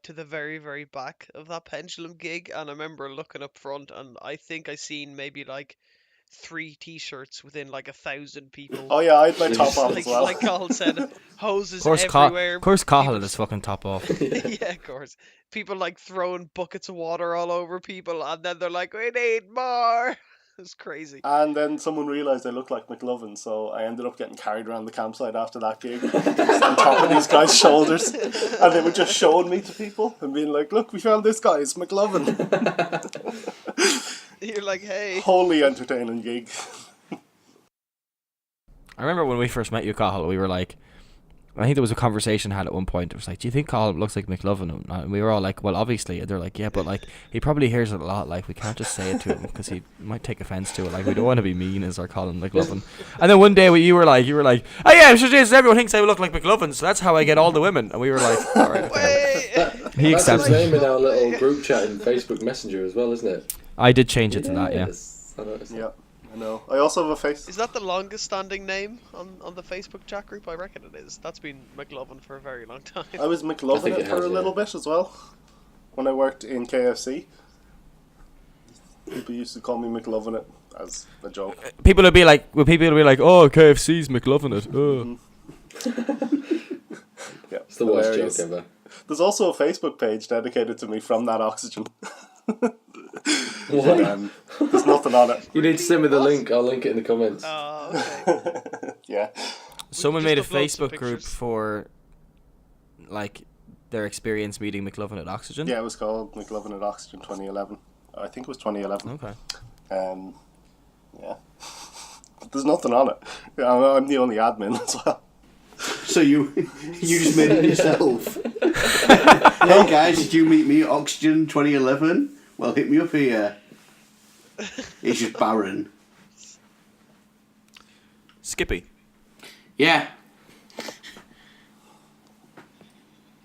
to the very, very back of that Pendulum gig, and I remember looking up front, and I think I seen maybe 3 t-shirts within 1,000 people. Oh yeah, I had my top off as well. Like Cathal said, hoses everywhere. Of course, Cathal had his fucking top off. Yeah, of course. People throwing buckets of water all over people, and then they're like, "We need more." It's crazy. And then someone realised I looked like McLovin, so I ended up getting carried around the campsite after that gig, just on top of these guys' shoulders, and they were just showing me to people and being like, "Look, we found this guy. It's McLovin." You're like, hey. Wholly entertaining gig. I remember when we first met you, Cathal, we were like, I think there was a conversation had at one point. It was like, do you think Cathal looks like McLovin? And we were all like, well, obviously. And they're like, yeah, but he probably hears it a lot. We can't just say it to him because he might take offense to it. We don't want to be mean as our calling McLovin. And then one day you were like, oh yeah, sure it is. Everyone thinks I look like McLovin, so that's how I get all the women. And we were like, all right, okay. He accepts it. That's his name in our little group chat in Facebook Messenger as well, isn't it? I did change it to that, yeah. I noticed. Yeah, I know. I also have a face. Is that the longest standing name on the Facebook chat group? I reckon it is. That's been McLovin for a very long time. I was McLovin it for a little bit as well. When I worked in KFC, people used to call me McLovin it as a joke. People would be like, oh, KFC's McLovin it. Oh. Yeah, it's the worst joke ever. There's also a Facebook page dedicated to me from that Oxygen. What? There's nothing on it. You need to send me the link. I'll link it in the comments. Oh, okay. Yeah. Someone made a Facebook group for their experience meeting McLovin at Oxygen. Yeah, it was called McLovin at Oxygen 2011. I think it was 2011. Okay. Yeah. There's nothing on it. I'm the only admin as well. So you just made it yourself. Hey guys, did you meet me at Oxygen 2011? Well, hit me up here. It's just Baron. Skippy. Yeah.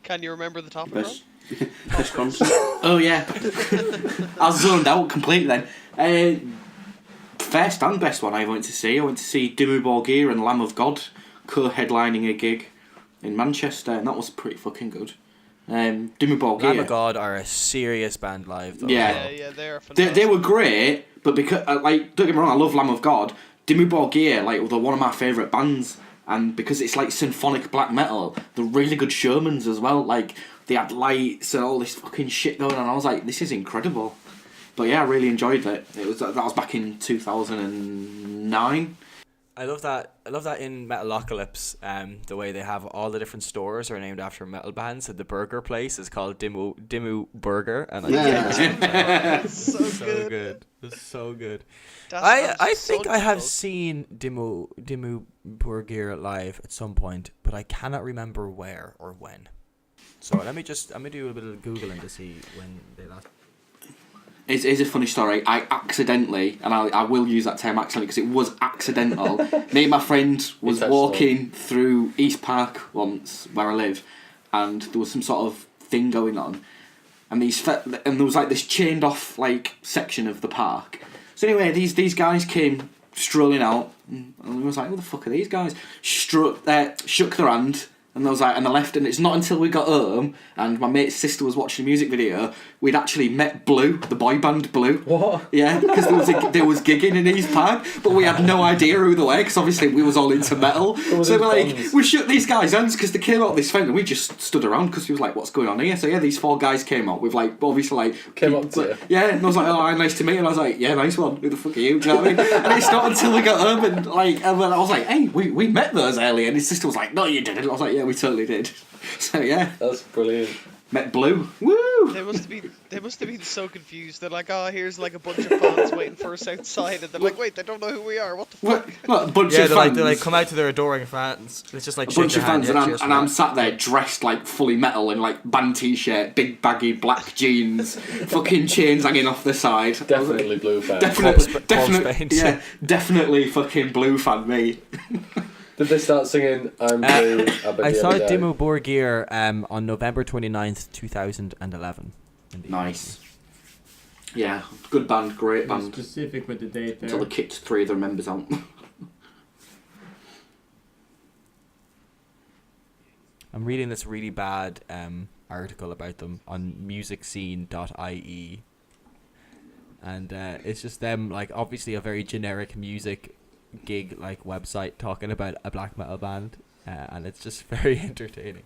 Can you remember the topic? Best concert. Oh yeah. I was zoned out completely then. First and best one I went to see Dimmu Borgir and Lamb of God co-headlining a gig in Manchester, and that was pretty fucking good. Dimmu Borgir. Lamb of God are a serious band live, though. Yeah, they're fantastic. They were great, but because don't get me wrong, I love Lamb of God. Dimmu Borgir, they're one of my favourite bands, and because it's symphonic black metal, they're really good showmans as well. They had lights and all this fucking shit going on. I was like, this is incredible. But yeah, I really enjoyed it. That was back in 2009. I love that in Metalocalypse, the way they have all the different stores are named after metal bands, and the burger place is called Dimmu Burger, and it's so good. It's so good. I think I have seen Dimmu Borgir live at some point, but I cannot remember where or when. So let me do a bit of Googling to see when they last. It's a funny story. I accidentally, and I will use that term accidentally because it was accidental. Me and my friend was walking through East Park once, where I live, and there was some sort of thing going on, and there was this chained off section of the park. So anyway, these guys came strolling out, and we was like, "Who the fuck are these guys?" Shook their hand. And I was like, and I left, and it's not until we got home and my mate's sister was watching a music video, we'd actually met Blue, the boy band Blue. What? Yeah, because there was gigging in East Park, but we had no idea who they were, because obviously we was all into metal. So we're like, we shook these guys' hands because they came out this event, and we just stood around because we was like, what's going on here? So yeah, these 4 guys came out with like, obviously like... Came up to you? Yeah, and I was like, oh, nice to meet you. And I was like, yeah, nice one. Who the fuck are you? Do you know what I mean? And it's not until we got home and like, and then I was like, hey, we met those earlier. And his sister was like, no, you didn't. I was like, yeah, we totally did. So yeah, that's brilliant. Met Blue. Woo! They must have been so confused. They're like, oh, here's like a bunch of fans waiting for us outside, and they're like, wait, they don't know who we are. What the fuck? What, a bunch of fans. They like come out to their adoring fans. It's just like a bunch of fans, and I'm sat there dressed like fully metal in like band t-shirt, big baggy black jeans, fucking chains hanging off the side. Definitely Blue fan. Definitely, yeah, definitely fucking Blue fan, me. Did they start singing I'm Blue? I saw Dimmu Borgir on November 29th, 2011. Nice. Yeah, good band, great band. Specific with the date there. Until they kicked 3 of their members out. I'm reading this really bad article about them on musicscene.ie. And it's just them, like, obviously a very generic music gig like website talking about a black metal band, and it's just very entertaining.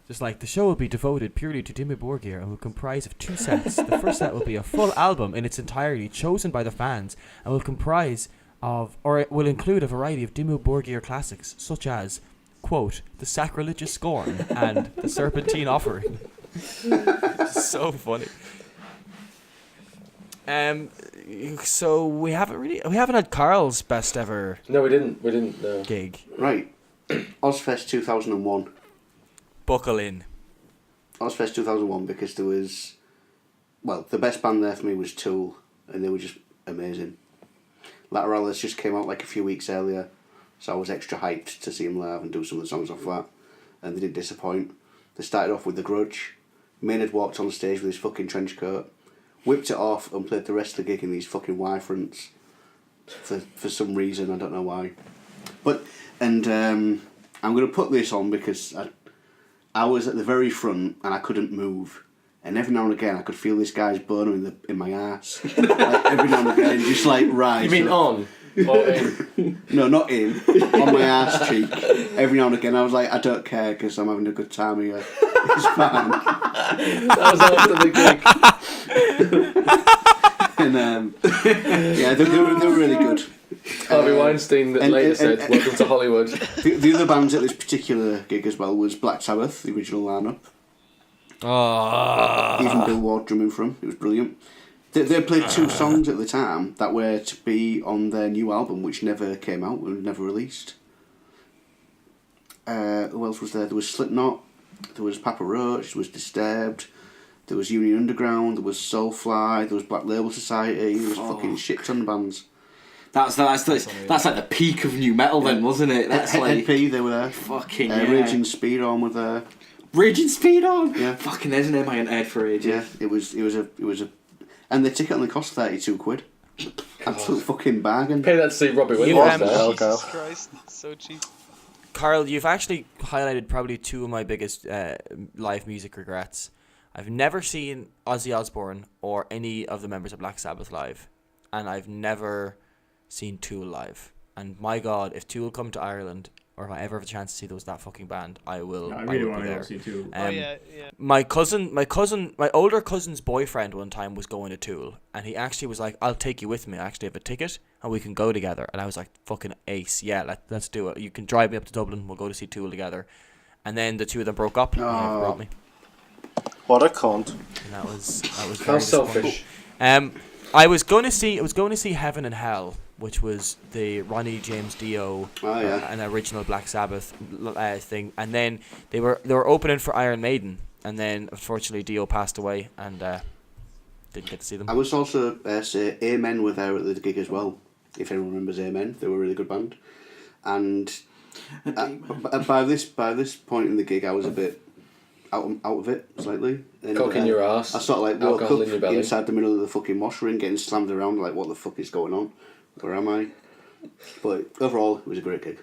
Just like, the show will be devoted purely to Dimmu Borgir and will comprise of 2 sets. The first set will be a full album in its entirety chosen by the fans and will comprise of, or it will include a variety of Dimmu Borgir classics such as, quote, The Sacrilegious Scorn and The Serpentine Offering. So funny. So we haven't had Carl's best ever. No, we didn't. No. Gig. Right, Ozfest 2001. Buckle in. Ozfest 2001, because there was, well, the best band there for me was Tool, and they were just amazing. Lateralis just came out like a few weeks earlier, so I was extra hyped to see them live and do some of the songs off that, and they didn't disappoint. They started off with The Grudge. Maynard walked on stage with his fucking trench coat, whipped it off and played the rest of the gig in these fucking Y-fronts for some reason, I don't know why. But, and I'm going to put this on because I was at the very front and I couldn't move. And every now and again I could feel this guy's boner in my ass. Like, every now and again, just like rise. You mean on? Or in? No, not in. On my ass cheek. Every now and again I was like, I don't care because I'm having a good time here. It's fine. That was after the gig. And yeah, they were really good. Harvey Weinstein later said, welcome to Hollywood. The other bands at this particular gig as well was Black Sabbath, the original lineup. Even Bill Ward drumming from. It was brilliant. They played 2 songs at the time that were to be on their new album, which never came out and never released. Who else was there? There was Slipknot, there was Papa Roach, there was Disturbed, there was Union Underground, there was Soulfly, there was Black Label Society, there was fucking shit ton of bands. That's like the peak of new metal then, wasn't it? That's like NP, they were there. Fucking yeah. Raging Speed On were there. Raging Speed On? Yeah. Fucking there's an name I hadn't heard for ages. Yeah, it was a and the ticket only cost £32. Absolute fucking bargain. Pay that to see Robbie Williams. Jesus Christ, so cheap. Carl, you've actually highlighted probably 2 of my biggest live music regrets. I've never seen Ozzy Osbourne or any of the members of Black Sabbath live, and I've never seen Tool live. And my God, if Tool come to Ireland, or if I ever have a chance to see that fucking band, I will. No, I really want to go see Tool. Yeah. My older cousin's boyfriend one time was going to Tool, and he actually was like, "I'll take you with me. I actually have a ticket, and we can go together." And I was like, "Fucking ace, yeah, let's do it. You can drive me up to Dublin. We'll go to see Tool together." And then the 2 of them broke up. And he never brought me. What a cunt! And that was How selfish. I was going to see Heaven and Hell, which was the Ronnie James Dio, an original Black Sabbath thing, and then they were opening for Iron Maiden, and then unfortunately Dio passed away, and didn't get to see them. I was also say Amen were there at the gig as well. If anyone remembers Amen, they were a really good band, and by this point in the gig, I was out of it slightly. And, cock in your ass. I sort of like woke alcohol up in your belly. inside the middle of the fucking wash ring, getting slammed around like, what the fuck is going on? Where am I? But overall, it was a great gig.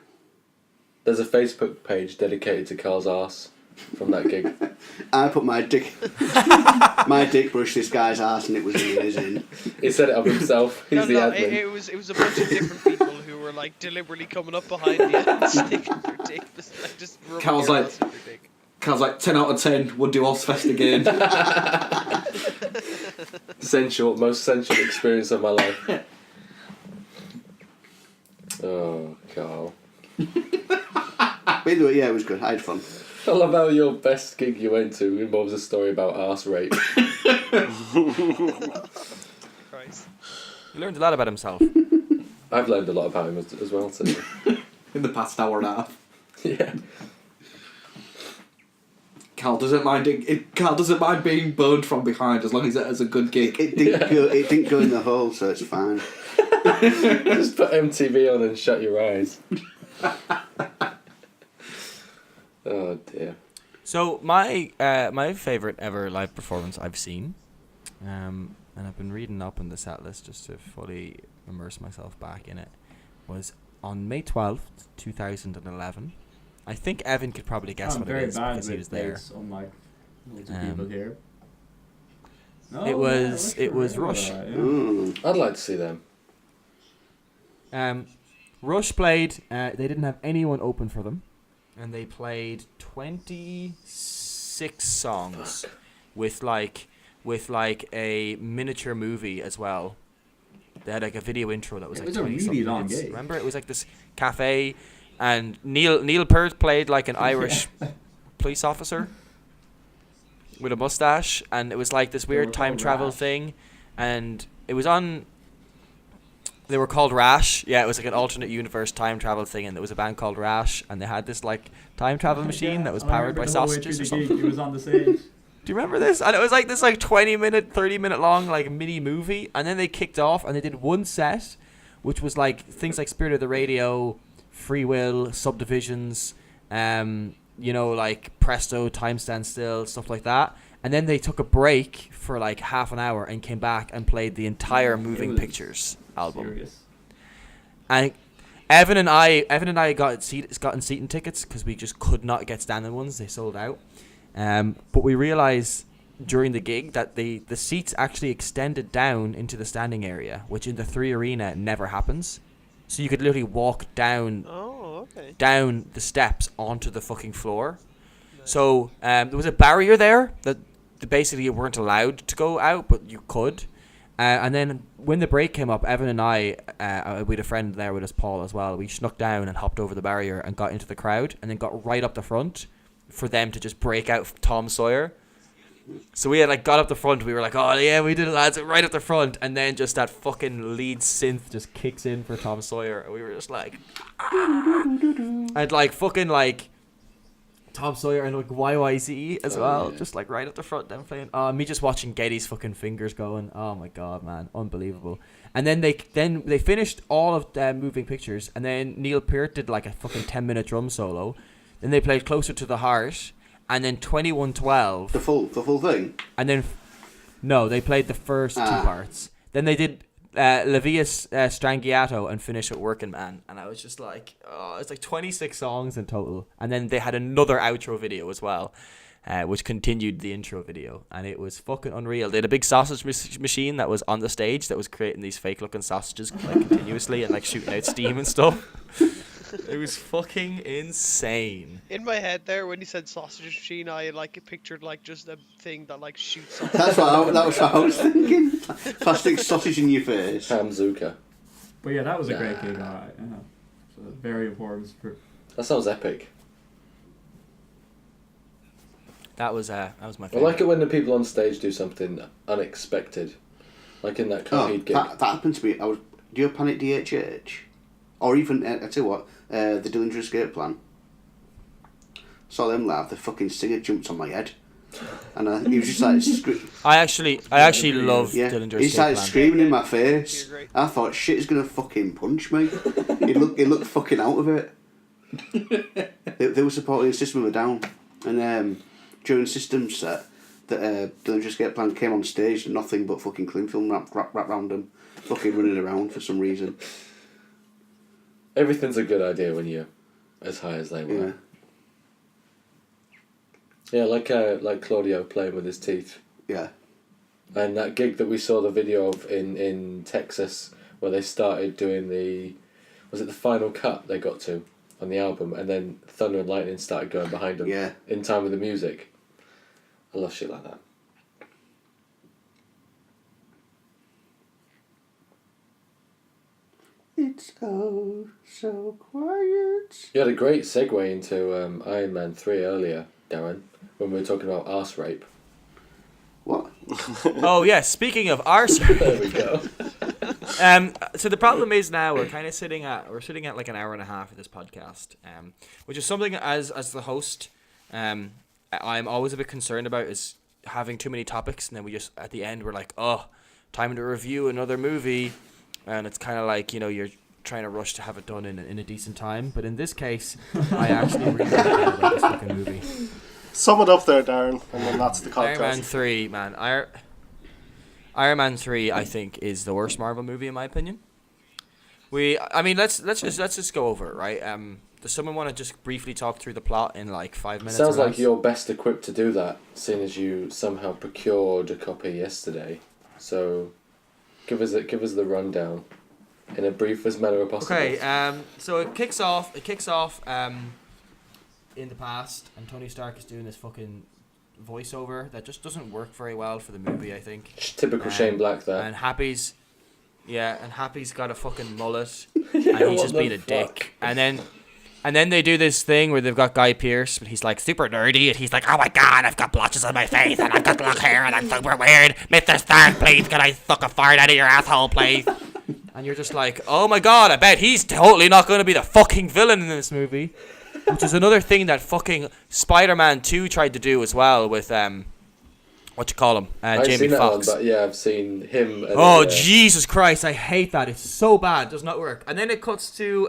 There's a Facebook page dedicated to Carl's arse from that gig. I put my dick brushed this guy's ass, and it was amazing. He said it of himself. He's the admin. It was a bunch of different people who were like deliberately coming up behind you and sticking their dick, just rubbing Carl's your like- ass with your dick. Carl's like 10 out of 10. Would do Ozfest again. Most sensual experience of my life. Oh, Carl. But either way, yeah, it was good. I had fun. I love how your best gig you went to involves a story about arse rape. Christ. He learned a lot about himself. I've learned a lot about him as well today. In the past hour and a half. Yeah. Carl doesn't mind being burned from behind as long as it has a good gig. It didn't go in the hole, so it's fine. Just put MTV on and shut your eyes. Oh dear. So my my favorite ever live performance I've seen, and I've been reading up on the set list just to fully immerse myself back in it, was on May 12th, 2011. I think Evan could probably guess what it is because he was there. Unlike loads of people here. It was Rush. I'd like to see them. Rush played. They didn't have anyone open for them, and they played 26 songs with like a miniature movie as well. They had like a video intro that was It like was a 20 really long minutes. gig. Remember, it was like this cafe, and Neil Peart played like an Irish police officer with a mustache, and it was like this weird time travel thing, and it was on. They were called Rash. Yeah, it was like an alternate universe time travel thing, and there was a band called Rash, and they had this like time travel machine that was powered by sausages or something. He was on the stage. Do you remember this? And it was like this like 20-minute, 30-minute long like mini movie, and then they kicked off and they did one set, which was like things like Spirit of the Radio, Free Will, Subdivisions, like Presto, Time Stand Still, stuff like that. And then they took a break for like half an hour and came back and played the entire Moving Pictures album. Serious. And Evan and I gotten seating tickets because we just could not get standing ones. They sold out. But we realized during the gig that the seats actually extended down into the standing area, which in the 3 Arena never happens. So you could literally walk down the steps onto the fucking floor. Nice. So there was a barrier there that basically you weren't allowed to go out, but you could. And then when the break came up, Evan and I, we had a friend there with us, Paul, as well. We snuck down and hopped over the barrier and got into the crowd and then got right up the front for them to just break out Tom Sawyer. So we had like got up the front. We were like, oh yeah, we did it, lads, right up the front. And then just that fucking lead synth just kicks in for Tom Sawyer. And we were just like, and like fucking like Tom Sawyer and like YYZ as well. Yeah. Just like right up the front, them playing. Me just watching Getty's fucking fingers going. Oh my god, man, unbelievable. And then they finished all of Moving Pictures, and then Neil Peart did like a fucking 10-minute drum solo. Then they played Closer to the Heart, and then 2112. The full thing. And then, no, they played the first 2 parts. Then they did Levias Strangiato and finish at Working Man, and I was just like, oh, it's like 26 songs in total. And then they had another outro video as well, which continued the intro video, and it was fucking unreal. They had a big sausage machine that was on the stage that was creating these fake looking sausages like continuously and like shooting out steam and stuff. It was fucking insane. In my head there, when you said sausage machine, I like pictured like just a thing that like shoots. That was what I was thinking. Plastic sausage in your face. Hamzuka. But yeah, that was a great gig. Alright, so very important. That sounds epic. That was my favorite. I like it when the people on stage do something unexpected, like in that Coheed gig. That happened to me. Do you have Panic DHH? Or even, I tell you what, the Dillinger Escape Plan. Saw them live, the fucking singer jumped on my head. And he was just like screaming. I actually love Dillinger Escape Plan. He started screaming in my face. I thought, shit is going to fucking punch me. He looked fucking out of it. They were supporting System of a Down. And during System set that Don't Just Get Planked came on stage and nothing but fucking cling film wrapped around them, fucking running around for some reason. Everything's a good idea when you're as high as they were. Yeah, like Claudio playing with his teeth. Yeah. And that gig that we saw the video of in Texas, where they started doing was it the final cut they got to on the album, and then Thunder and Lightning started going behind them in time with the music. I love shit like that. It's so quiet. You had a great segue into Iron Man 3 earlier, Darren, when we were talking about arse rape. What? Oh yeah, speaking of arse rape. There we go. So the problem is now we're sitting at like an hour and a half of this podcast, which is something as the host, I'm always a bit concerned about, is having too many topics, and then we just at the end we're like, oh, time to review another movie, and it's kind of like, you know, you're trying to rush to have it done in a decent time. But in this case, I actually really care about this fucking movie. Sum it up there, Darren, and then that's the contest. Iron Man 3, man. Iron Man 3, I think, is the worst Marvel movie in my opinion. Let's just go over it, right? Does someone want to just briefly talk through the plot in like 5 minutes? Sounds like you're best equipped to do that, seeing as you somehow procured a copy yesterday. So, give us the rundown in a briefest manner possible. Okay. So it kicks off. In the past, and Tony Stark is doing this fucking voiceover that just doesn't work very well for the movie, I think. Typical Shane Black there. And Happy's got a fucking mullet, and he's just being a dick. And then they do this thing where they've got Guy Pearce, but he's like super nerdy, and he's like, oh my god, I've got blotches on my face, and I've got long hair, and I'm super weird. Mr. Stark, please, can I suck a fart out of your asshole, please? And you're just like, oh my god, I bet he's totally not going to be the fucking villain in this movie. Which is another thing that fucking Spider-Man 2 tried to do as well with Jamie Foxx. I've seen him. Jesus Christ, I hate that. It's so bad. It does not work. And then it cuts to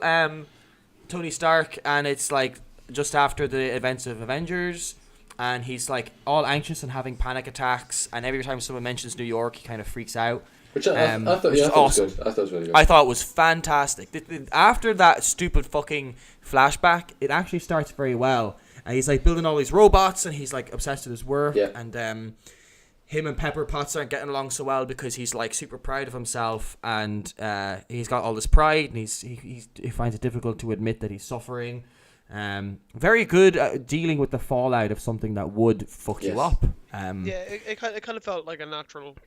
Tony Stark, and it's like just after the events of Avengers, and he's like all anxious and having panic attacks, and every time someone mentions New York, he kind of freaks out. Which I thought was awesome. Good. I thought it was really good. I thought it was fantastic. After that stupid fucking flashback, it actually starts very well. And he's like building all these robots, and he's like obsessed with his work. Yeah. And him and Pepper Potts aren't getting along so well because he's like super proud of himself, and he's got all this pride, and he finds it difficult to admit that he's suffering. Very good at dealing with the fallout of something that would fuck you up. It kind of felt like a natural.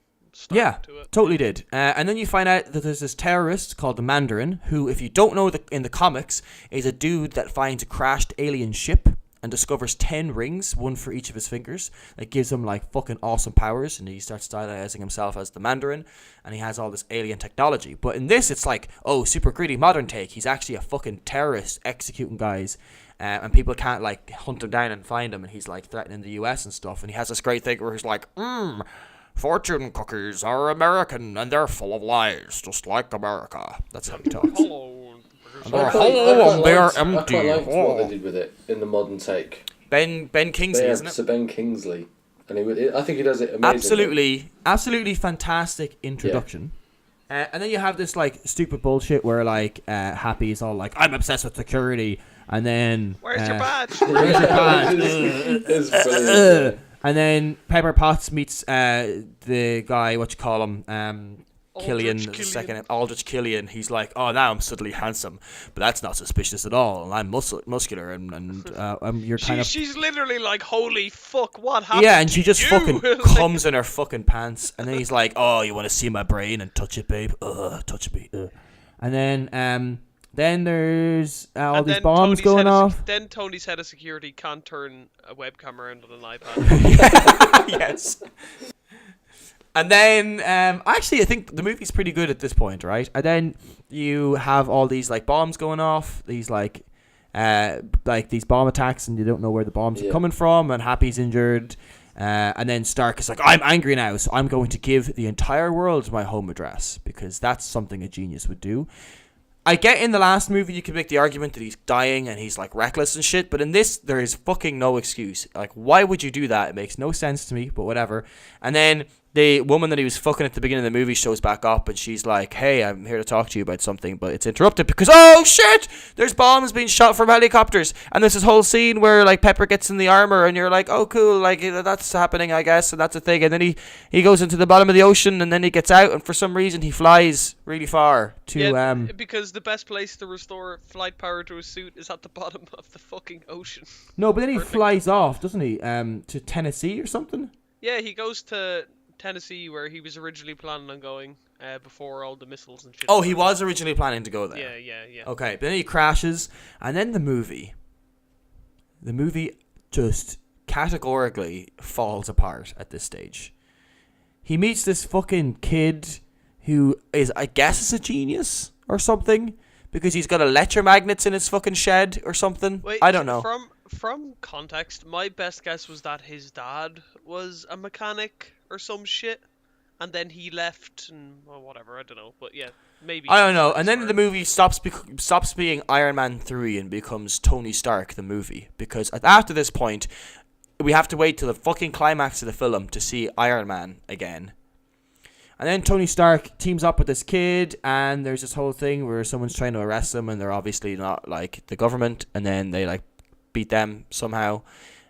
Yeah, totally did. And then you find out that there's this terrorist called the Mandarin, who, if you don't know in the comics, is a dude that finds a crashed alien ship and discovers 10 rings, one for each of his fingers. That gives him like fucking awesome powers, and he starts stylizing himself as the Mandarin, and he has all this alien technology. But in this, it's like, oh, super gritty modern take. He's actually a fucking terrorist executing guys. And people can't like hunt him down and find him, and he's like threatening the US and stuff. And he has this great thing where he's like, fortune cookies are American, and they're full of lies, just like America. That's how he talks. Hello, they're empty. I quite liked what they did with it in the modern take. Ben Kingsley, isn't it? So Ben Kingsley, and I think he does it amazingly. Absolutely fantastic introduction. Yeah. And then you have this like stupid bullshit where like Happy is all like, I'm obsessed with security, and then where's your badge? Where's your badge? It's brilliant. And then Pepper Potts meets the guy, Killian, Aldrich Killian. He's like, oh, now I'm suddenly handsome, but that's not suspicious at all. And I'm muscular, and you're kind of. She's literally like, holy fuck, what happened? Yeah, and she just fucking comes in her fucking pants, and then he's like, oh, you want to see my brain and touch it, babe? Touch me. And then there's all these bombs going off. Then Tony's head of security can't turn a webcam around on an iPad. Yes. And then, actually, I think the movie's pretty good at this point, right? And then you have all these like bombs going off, these like these bomb attacks, and you don't know where the bombs are coming from. And Happy's injured, and then Stark is like, I'm angry now, so I'm going to give the entire world my home address, because that's something a genius would do. I get in the last movie you can make the argument that he's dying and he's like reckless and shit, but in this there is fucking no excuse. Like, why would you do that? It makes no sense to me, but whatever. And then the woman that he was fucking at the beginning of the movie shows back up and she's like, hey, I'm here to talk to you about something, but it's interrupted because, oh shit, there's bombs being shot from helicopters. And there's this whole scene where like Pepper gets in the armor and you're like, oh cool, like that's happening, I guess, and that's a thing. And then he goes into the bottom of the ocean and then he gets out and for some reason he flies really far to because the best place to restore flight power to a suit is at the bottom of the fucking ocean. No, but then he flies off, doesn't he? To Tennessee or something? Yeah, he goes to Tennessee, where he was originally planning on going before all the missiles and shit. Oh, he was originally planning to go there. Yeah. Okay, but then he crashes, and then the movie just categorically falls apart at this stage. He meets this fucking kid who is, I guess, is a genius or something, because he's got electromagnets in his fucking shed or something. Wait, I don't know. From context, my best guess was that his dad was a mechanic or some shit, and then he left and whatever, I don't know, but yeah, maybe. I don't know. And then the movie stops being Iron Man 3 and becomes Tony Stark the movie, because after this point we have to wait till the fucking climax of the film to see Iron Man again. And then Tony Stark teams up with this kid, and there's this whole thing where someone's trying to arrest them, and they're obviously not like the government, and then they like beat them somehow,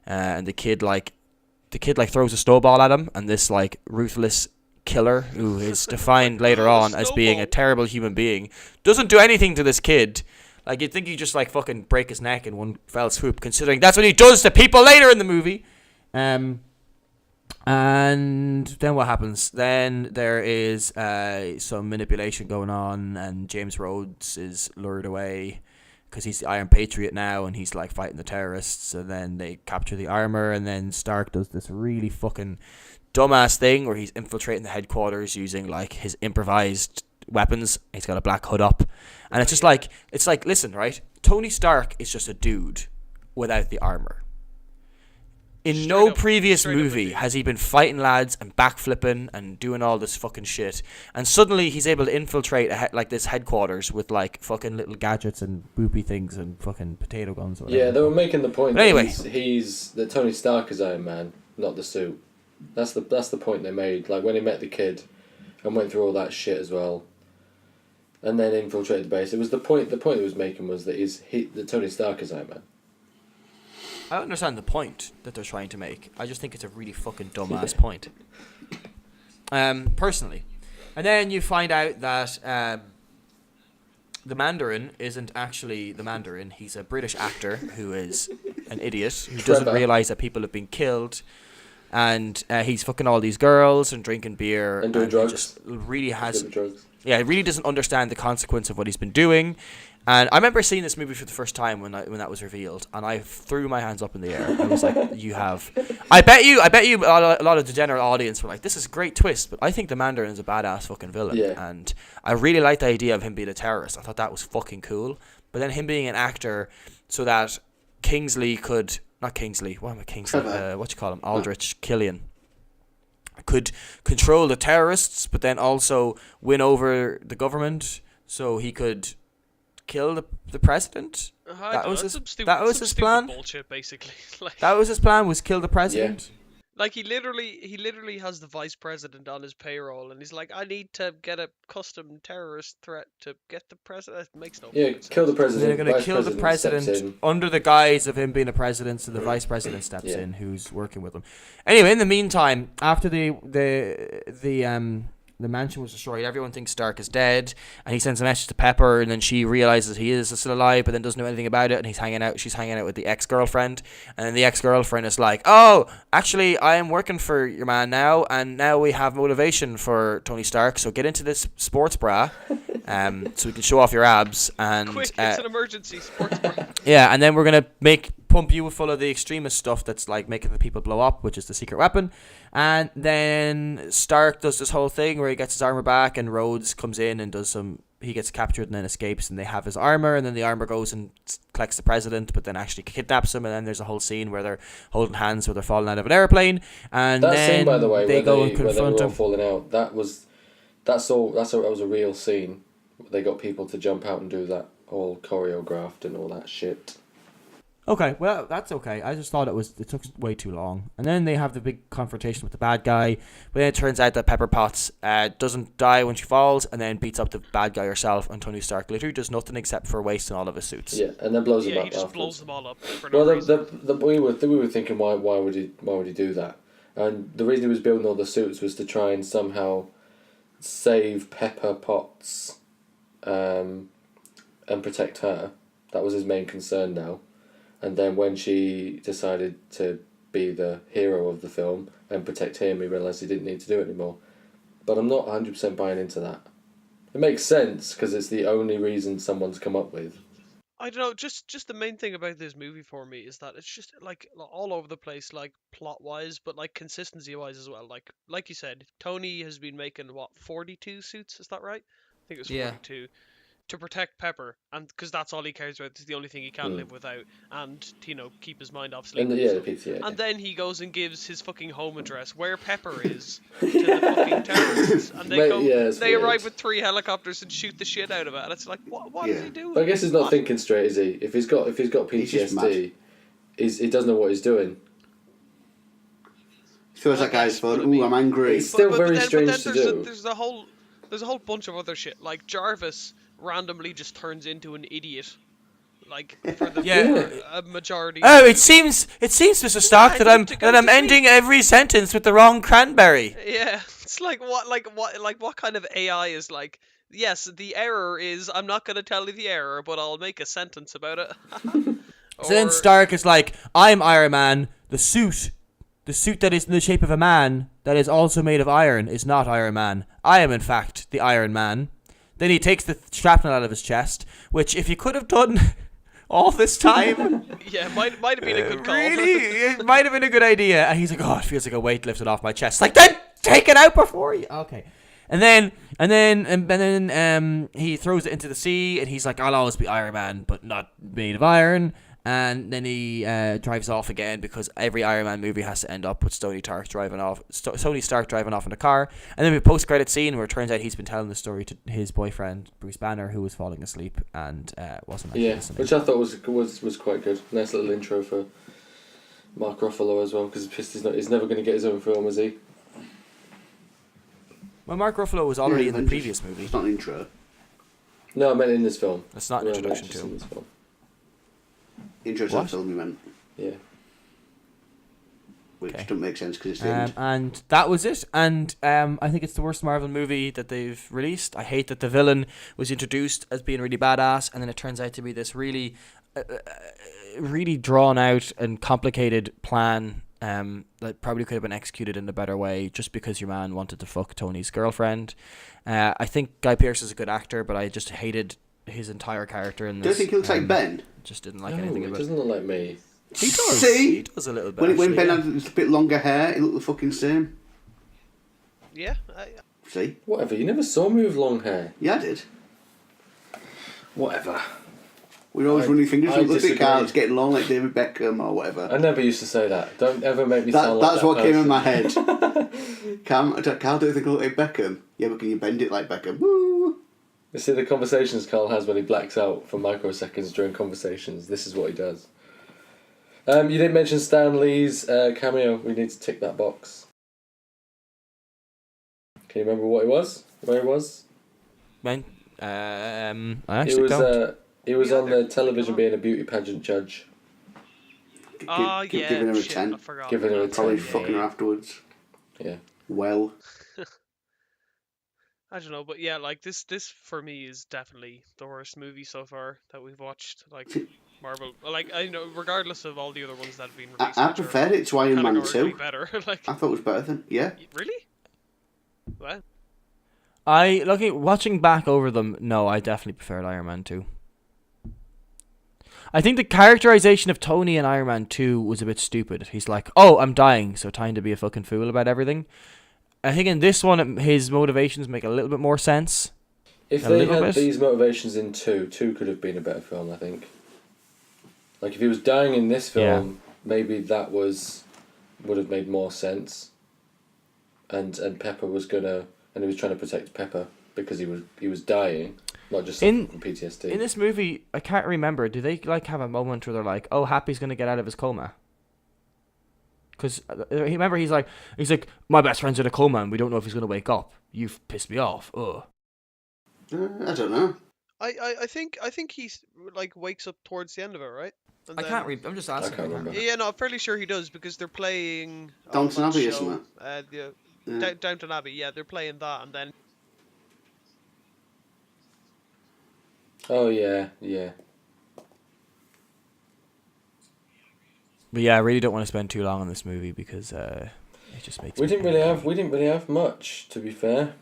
and the kid throws a snowball at him, and this like ruthless killer, who is defined later on as being a terrible human being, doesn't do anything to this kid. Like, you'd think he'd just like fucking break his neck in one fell swoop, considering that's what he does to people later in the movie. And then what happens? Then there is some manipulation going on, and James Rhodes is lured away because he's the Iron Patriot now, and he's like fighting the terrorists. And then they capture the armor, and then Stark does this really fucking dumbass thing where he's infiltrating the headquarters using like his improvised weapons. He's got a black hood up, and it's like, listen, right? Tony Stark is just a dude without the armor. In no previous movie has he been fighting lads and backflipping and doing all this fucking shit. And suddenly he's able to infiltrate like this headquarters with like fucking little gadgets and boopy things and fucking potato guns. Or whatever. Yeah, they were making the point but anyway, that Tony Stark is Iron Man, not the suit. That's the point they made. Like when he met the kid and went through all that shit as well, and then infiltrated the base. It was the point. The point he was making was that that Tony Stark is Iron Man. I don't understand the point that they're trying to make. I just think it's a really fucking dumbass point. Personally. And then you find out that the Mandarin isn't actually the Mandarin. He's a British actor who is an idiot, who doesn't realise that people have been killed. And he's fucking all these girls and drinking beer. And doing drugs. Just really he really doesn't understand the consequence of what he's been doing. And I remember seeing this movie for the first time when that was revealed, and I threw my hands up in the air. I was like, "You have." I bet you, a lot of the general audience were like, "This is a great twist," but I think the Mandarin is a badass fucking villain, and I really liked the idea of him being a terrorist. I thought that was fucking cool. But then him being an actor, so that Kingsley could what you call him? Aldrich Killian could control the terrorists, but then also win over the government, so he could kill the president. That was his plan. Bullshit, basically. That was his plan, was kill the president. Yeah. Like he literally has the vice president on his payroll, and he's like, I need to get a custom terrorist threat to get the president. It makes no sense. Kill the president. They're going to kill the president under the guise of him being a president, so the vice president steps in, who's working with him. Anyway, in the meantime, after the mansion was destroyed, everyone thinks Stark is dead, and he sends a message to Pepper, and then she realizes he is still alive, but then doesn't know anything about it, and she's hanging out with the ex-girlfriend, and then the ex-girlfriend is like, oh, actually, I am working for your man now, and now we have motivation for Tony Stark, so get into this sports bra, so we can show off your abs, and quick, it's an emergency sports bra. Yeah, and then we're gonna pump you full of the extremist stuff that's like making the people blow up, which is the secret weapon. And then Stark does this whole thing where he gets his armor back, and Rhodes comes in and he gets captured and then escapes, and they have his armor, and then the armor goes and collects the president, but then actually kidnaps him, and then there's a whole scene where they're holding hands where they're falling out of an airplane, and that then scene, by the way, they go and confront where they were all him. falling out, that was a real scene. they got people to jump out and do that all choreographed and all that shit. Okay, well, that's okay. I just thought it took way too long. And then they have the big confrontation with the bad guy. But then it turns out that Pepper Potts doesn't die when she falls and then beats up the bad guy herself. And Tony Stark literally does nothing except for wasting all of his suits. Yeah, and then blows them up he just afterwards. blows them all up for no reason. We were thinking, why would he do that? And the reason he was building all the suits was to try and somehow save Pepper Potts and protect her. That was his main concern now. And then when she decided to be the hero of the film and protect him, he realised he didn't need to do it anymore. But I'm not 100% buying into that. It makes sense because it's the only reason someone's come up with. I don't know, just the main thing about this movie for me is that it's just like all over the place, like plot wise, but like consistency wise as well. Like you said, Tony has been making 42 suits, is that right? I think it was 42. To protect Pepper, and because that's all he cares about, it's the only thing he can't live without, and keep his mind off sleep. And then he goes and gives his fucking home address where Pepper is to the fucking terrorists, and they arrive with 3 helicopters and shoot the shit out of it, and it's like, what is he doing? But I guess he's not thinking straight, is he? If he's got PTSD, he doesn't know what he's doing. Feels like guy's phone. Ooh, I'm angry. It's still very strange to do. There's a whole bunch of other shit, like Jarvis randomly just turns into an idiot, like for a majority. Oh, it seems, Mr. Stark, that I'm ending every sentence with the wrong cranberry. Yeah, it's like what kind of AI is like? Yes, the error is I'm not gonna tell you the error, but I'll make a sentence about it. So then Stark is like, I'm Iron Man. The suit that is in the shape of a man that is also made of iron is not Iron Man. I am in fact the Iron Man. Then he takes the shrapnel out of his chest, which if he could have done all this time... yeah, might have been a good call. Really? It might have been a good idea. And he's like, oh, it feels like a weight lifted off my chest. Like, then take it out before you... Okay. And then he throws it into the sea, and he's like, I'll always be Iron Man, but not made of iron. And then he drives off again because every Iron Man movie has to end up with Tony Stark driving off in a car. And then we have a post-credit scene where it turns out he's been telling the story to his boyfriend Bruce Banner, who was falling asleep and wasn't actually listening. Which I thought was quite good. Nice little intro for Mark Ruffalo as well, because he's never going to get his own film, is he? Well, Mark Ruffalo was already in the previous movie. It's not an intro. No, I meant in this film. It's not an introduction to him. Intro to the film, you meant? Yeah. Which doesn't make sense because it's the end. And that was it. And I think it's the worst Marvel movie that they've released. I hate that the villain was introduced as being really badass, and then it turns out to be this really, really drawn out and complicated plan that probably could have been executed in a better way just because your man wanted to fuck Tony's girlfriend. I think Guy Pearce is a good actor, but I just hated his entire character in this. Do you think he looks like Ben? Just didn't like anything about it. He doesn't look like me. He does. See? He does a little bit. When Ben had a bit longer hair, he looked the fucking same. Yeah. See? Whatever, you never saw me with long hair. Yeah, I did. Whatever. We're always running fingers. Look disagree. at Carl's getting long like David Beckham or whatever. I never used to say that. Don't ever make me sound like that. That's what person. came in my head. Carl, do you think I look like Beckham? Yeah, but can you bend it like Beckham? Woo! You see the conversations Carl has when he blacks out for microseconds during conversations. This is what he does. You didn't mention Stan Lee's cameo. We need to tick that box. Can you remember what he was? Where he was? Man, I actually don't. He was on the television being a beauty pageant judge. Giving her a 10. Giving her a 10. Probably fucking her afterwards. Yeah. Well. I don't know, but yeah, like this for me is definitely the worst movie so far that we've watched. Like Marvel, like I know, regardless of all the other ones that have been released, I preferred it to Iron Man 2. Better, like I thought it was better than Really? What? Watching back over them, no, I definitely preferred Iron Man 2. I think the characterization of Tony in Iron Man 2 was a bit stupid. He's like, oh, I'm dying, so time to be a fucking fool about everything. I think in this one, his motivations make a little bit more sense. If they had these motivations in 2 could have been a better film, I think. Like, if he was dying in this film, maybe that would have made more sense. And Pepper was gonna... And he was trying to protect Pepper because he was dying. not just suffering from PTSD. In this movie, I can't remember. Do they like have a moment where they're like, "Oh, Happy's gonna get out of his coma"? Because remember, he's like, my best friend's in a coma and we don't know if he's gonna wake up. You've pissed me off. Ugh. I don't know. I think he's like wakes up towards the end of it, right? And I can't read. I'm just asking. I can't remember. Yeah, no, I'm fairly sure he does because they're playing Downton that Abbey, show, isn't it? Downton Abbey. Yeah, they're playing that, and then. Oh yeah. But yeah, I really don't want to spend too long on this movie because it just makes. We didn't really have much, to be fair.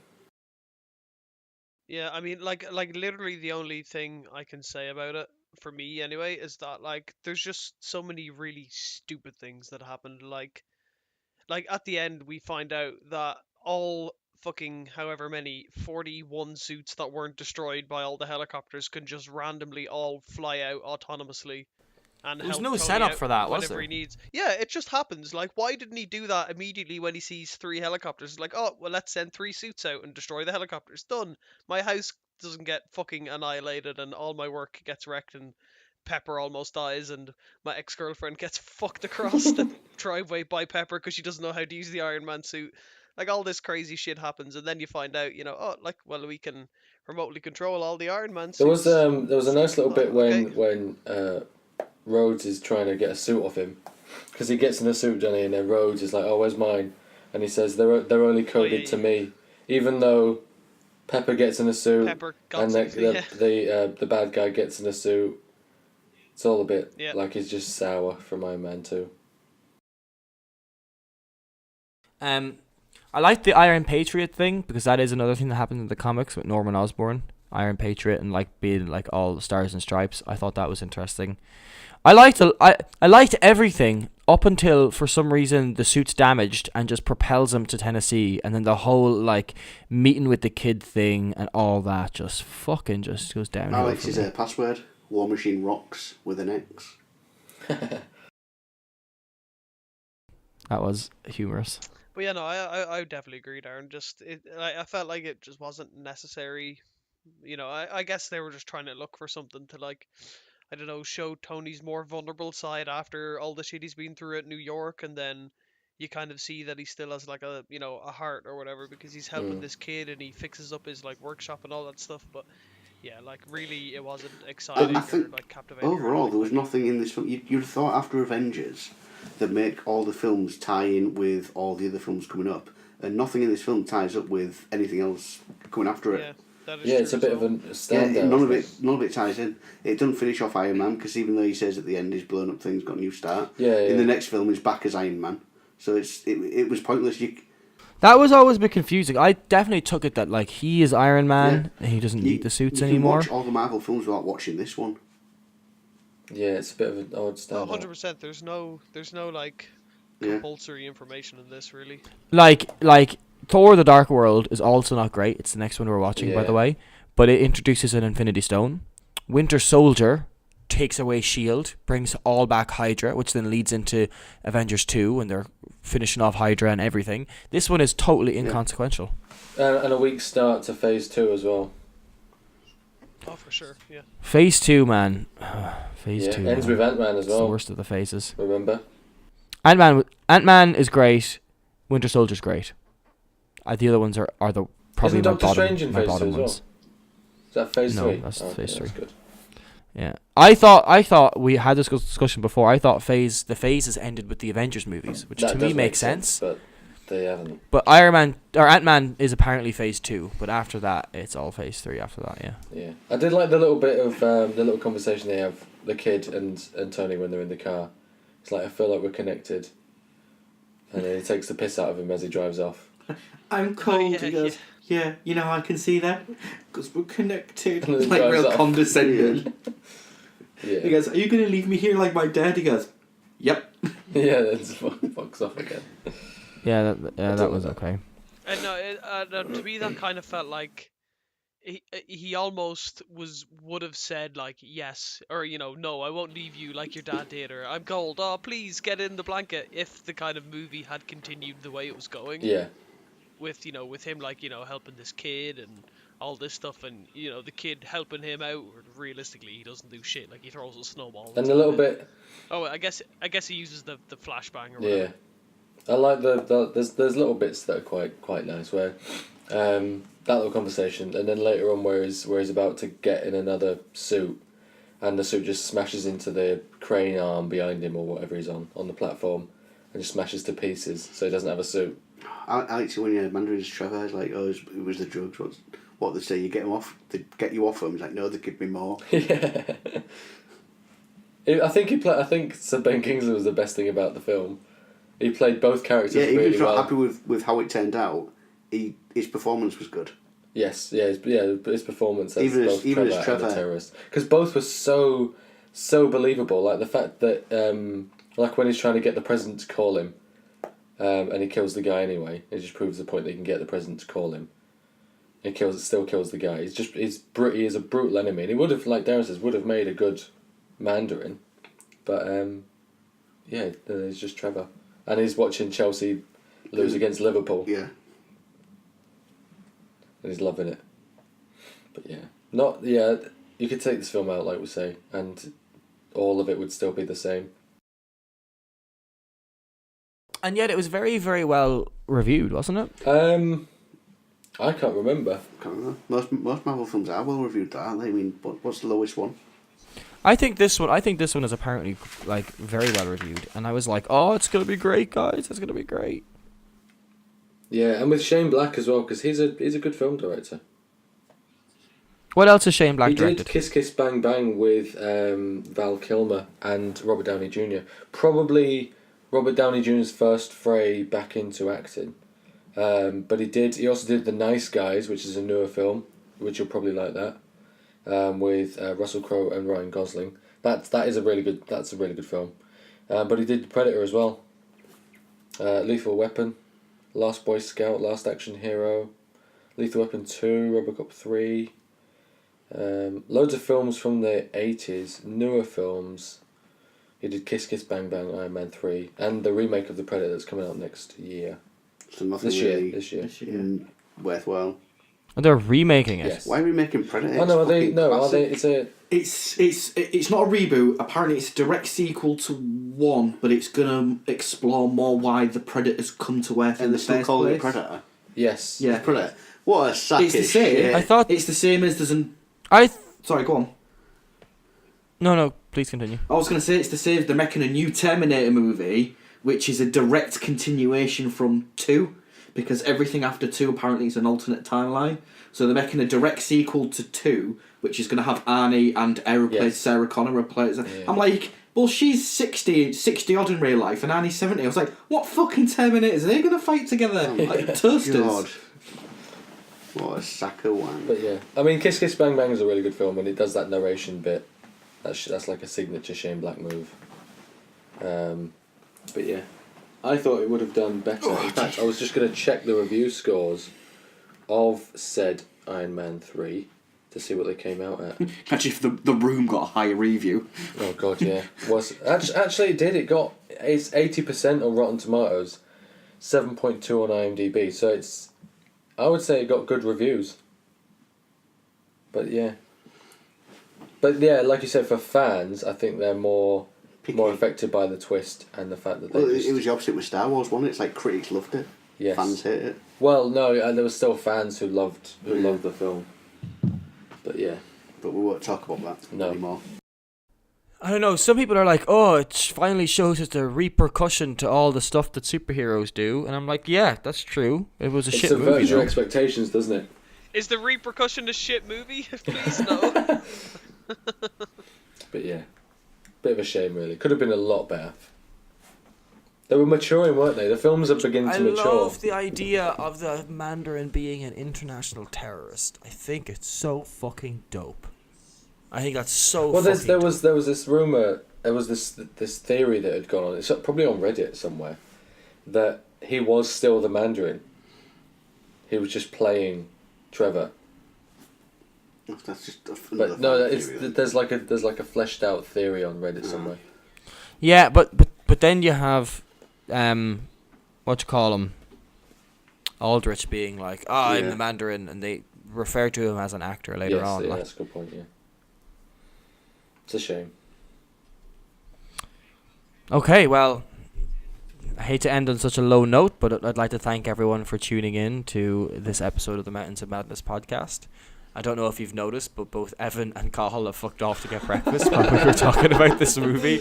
Yeah, I mean, like literally the only thing I can say about it, for me anyway, is that like there's just so many really stupid things that happened. Like at the end we find out that all fucking however many 41 suits that weren't destroyed by all the helicopters can just randomly all fly out autonomously. And there was help no Tony setup out for that, was whenever there? he needs. Yeah, it just happens. Like, why didn't he do that immediately when he sees 3 helicopters? It's like, oh, well, let's send 3 suits out and destroy the helicopters. Done. My house doesn't get fucking annihilated and all my work gets wrecked and Pepper almost dies and my ex-girlfriend gets fucked across the driveway by Pepper because she doesn't know how to use the Iron Man suit. Like, all this crazy shit happens and then you find out, oh, like, well, we can remotely control all the Iron Man suits. There was a nice little bit okay. when Rhodes is trying to get a suit off him, because he gets in a suit, Johnny, and then Rhodes is like, "Oh, where's mine?" And he says, "They're only coded to me," even though Pepper gets in a suit and the bad guy gets in a suit. It's all a bit like he's just sour from Iron Man 2. I like the Iron Patriot thing because that is another thing that happened in the comics with Norman Osborn, Iron Patriot, and like being like all the stars and stripes. I thought that was interesting. I liked everything up until for some reason the suit's damaged and just propels him to Tennessee, and then the whole like meeting with the kid thing and all that just fucking just goes down. Alex's password: War Machine Rocks with an X. That was humorous. But yeah, no, I definitely agree, Darren. I felt like it just wasn't necessary. I guess they were just trying to look for something to like, I don't know, show Tony's more vulnerable side after all the shit he's been through at New York, and then you kind of see that he still has like a heart or whatever because he's helping this kid and he fixes up his like workshop and all that stuff. But yeah, like really, it wasn't exciting or like captivating. Overall, there was nothing in this film. You'd have thought after Avengers that make all the films tie in with all the other films coming up, and nothing in this film ties up with anything else coming after it. Yeah. It's a bit of a standout. Yeah, none of it ties in. It doesn't finish off Iron Man because even though he says at the end he's blown up things, got a new start. In the next film he's back as Iron Man, so it was pointless. That was always a bit confusing. I definitely took it that like he is Iron Man and he doesn't need the suits anymore. You can watch all the Marvel films without watching this one. Yeah, it's a bit of an odd standout. 100%. There's no like compulsory information in this really. Like Thor: The Dark World is also not great. It's the next one we're watching, by the way. But it introduces an Infinity Stone. Winter Soldier takes away S.H.I.E.L.D., brings all back Hydra, which then leads into Avengers 2 when they're finishing off Hydra and everything. This one is totally inconsequential. And a weak start to Phase 2 as well. Oh, for sure, yeah. Phase 2, man. Phase 2. Ends with Ant-Man as well. It's the worst of the phases. Remember? Ant-Man is great. Winter Soldier's great. The other ones are the probably Isn't Doctor Strange in Phase 2 as well? ones. Is that Phase 3? No, that's Phase 3. That's good. Yeah, I thought we had this discussion before. I thought the phases ended with the Avengers movies, which that to me makes sense. But they haven't. But Ant-Man is apparently Phase 2, but after that it's all Phase 3. After that, yeah. Yeah, I did like the little bit of the little conversation they have, the kid and Tony when they're in the car. It's like, I feel like we're connected, and then he takes the piss out of him as he drives off. I'm cold. He goes, yeah, you know how I can see that? Because we're connected. Like real condescending. Yeah. He goes, are you going to leave me here like my dad? He goes, yep. Yeah, then fucks off again. Yeah, that was okay. And no, to me that kind of felt like he almost would have said like yes or no, I won't leave you like your dad did, or I'm cold, oh please get in the blanket, if the kind of movie had continued the way it was going. Yeah. With him like helping this kid and all this stuff, and the kid helping him out. Realistically, he doesn't do shit. Like he throws a snowball. And a little bit. Oh, I guess he uses the flashbang or Yeah, whatever. I like there's little bits that are quite nice where, that little conversation, and then later on where he's about to get in another suit, and the suit just smashes into the crane arm behind him or whatever he's on the platform, and just smashes to pieces, so he doesn't have a suit. I like when Mandarin's Trevor is like, oh, it was the drugs. What they say, you get him off, they get you off him. He's like, no, they give me more. Yeah. I think Sir Ben Kingsley was the best thing about the film. He played both characters really well. Yeah, he was not happy with how it turned out. His performance was good. Yes, his performance as even both even Trevor as Trevor and the terrorist, because both were so believable. Like the fact that like when he's trying to get the president to call him, and he kills the guy anyway. It just proves the point that he can get the president to call him. He still kills the guy. He is a brutal enemy, and he would have, like Darren says, made a good Mandarin, but it's just Trevor, and he's watching Chelsea lose against Liverpool. Yeah. And he's loving it. But you could take this film out, like we say, and all of it would still be the same. And yet it was very, very well reviewed, wasn't it? I can't remember. Most Marvel films are well reviewed, aren't they? I mean, what's the lowest one? I think this one is apparently like very well reviewed, and I was like, oh, it's gonna be great, guys. It's gonna be great. Yeah, and with Shane Black as well, because he's a good film director. What else has Shane Black directed? He did Kiss Kiss Bang Bang with Val Kilmer and Robert Downey Jr. Probably Robert Downey Jr.'s first foray back into acting. But he also did The Nice Guys, which is a newer film, which you'll probably like that, with Russell Crowe and Ryan Gosling. That's a really good film. But he did Predator as well. Lethal Weapon, Last Boy Scout, Last Action Hero, Lethal Weapon 2, Robocop 3. Loads of films from the 80s, newer films. He did Kiss Kiss Bang Bang, Iron Man 3, and the remake of The Predator that's coming out next year. So nothing this year. Worthwhile. Oh, they're remaking it. Yes. Why are we making Predator? Oh no, are they? No, are they? It's not a reboot. Apparently, it's a direct sequel to 1, but it's gonna explore more why the Predators come to Earth in the first place. Predator. Yes. Yeah. Predator. What a sack It's the same. shit. I thought it's the same as there's an. Sorry, go on. No, please continue. I was gonna say it's the same as they're making a new Terminator movie, which is a direct continuation from 2, because everything after 2 apparently is an alternate timeline. So they're making a direct sequel to 2, which is going to have Arnie and Era plays Sarah Connor plays. Yeah. I'm like, well, she's 60 odd in real life, and Arnie's 70. I was like, what fucking Terminators are they going to fight together? Like toasters. God. What a sack of wang. But yeah, I mean, Kiss Kiss Bang Bang is a really good film, and it does that narration bit. That's like a signature Shane Black move. But yeah, I thought it would have done better. In fact, I was just going to check the review scores of said Iron Man 3 to see what they came out at. Actually, if the Room got a higher review. Oh god, yeah. Actually it did. It's 80% on Rotten Tomatoes, 7.2 on IMDb. So I would say it got good reviews. But yeah, like you said, for fans, I think they're more affected by the twist and the fact that it was the opposite with Star Wars, wasn't it? It's like critics loved it. Yes. Fans hate it. Well, no, and there were still fans who loved the film. But yeah. But we won't talk about that anymore. I don't know, some people are like, oh, it finally shows us the repercussion to all the stuff that superheroes do. And I'm like, yeah, that's true. It was a shit movie. It subverts your expectations, doesn't it? Is the repercussion a shit movie? Please, no. But yeah. Bit of a shame, really. Could have been a lot better. They were maturing, weren't they? The films are beginning to mature. I love the idea of the Mandarin being an international terrorist. I think it's so fucking dope. I think that's so fucking there was this rumour, there was this theory that had gone on, it's probably on Reddit somewhere, that he was still the Mandarin. He was just playing Trevor. That's just but no, there's like a fleshed out theory on Reddit somewhere. Yeah, but then you have what you call him, Aldrich being like, I'm the Mandarin, and refer to him as an actor later on. Yeah, that's a good point. Yeah, it's a shame. Okay, well, I hate to end on such a low note, but I'd like to thank everyone for tuning in to this episode of the Mountains of Madness podcast. I don't know if you've noticed, but both Evan and Cathal have fucked off to get breakfast while we were talking about this movie.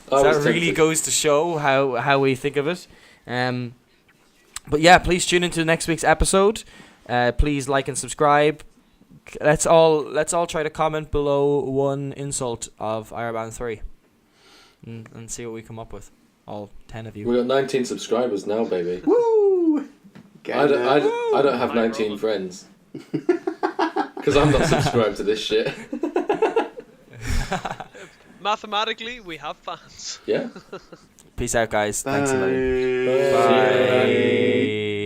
So that really goes to show how we think of it. But yeah, please tune into next week's episode. Please like and subscribe. Let's all try to comment below one insult of Iron Man 3 and see what we come up with. All 10 of you. We got 19 subscribers now, baby. Woo! I don't have 19 friends. Because I'm not subscribed to this shit. Mathematically, we have fans. Yeah. Peace out, guys. Thanks a Bye. million. Bye.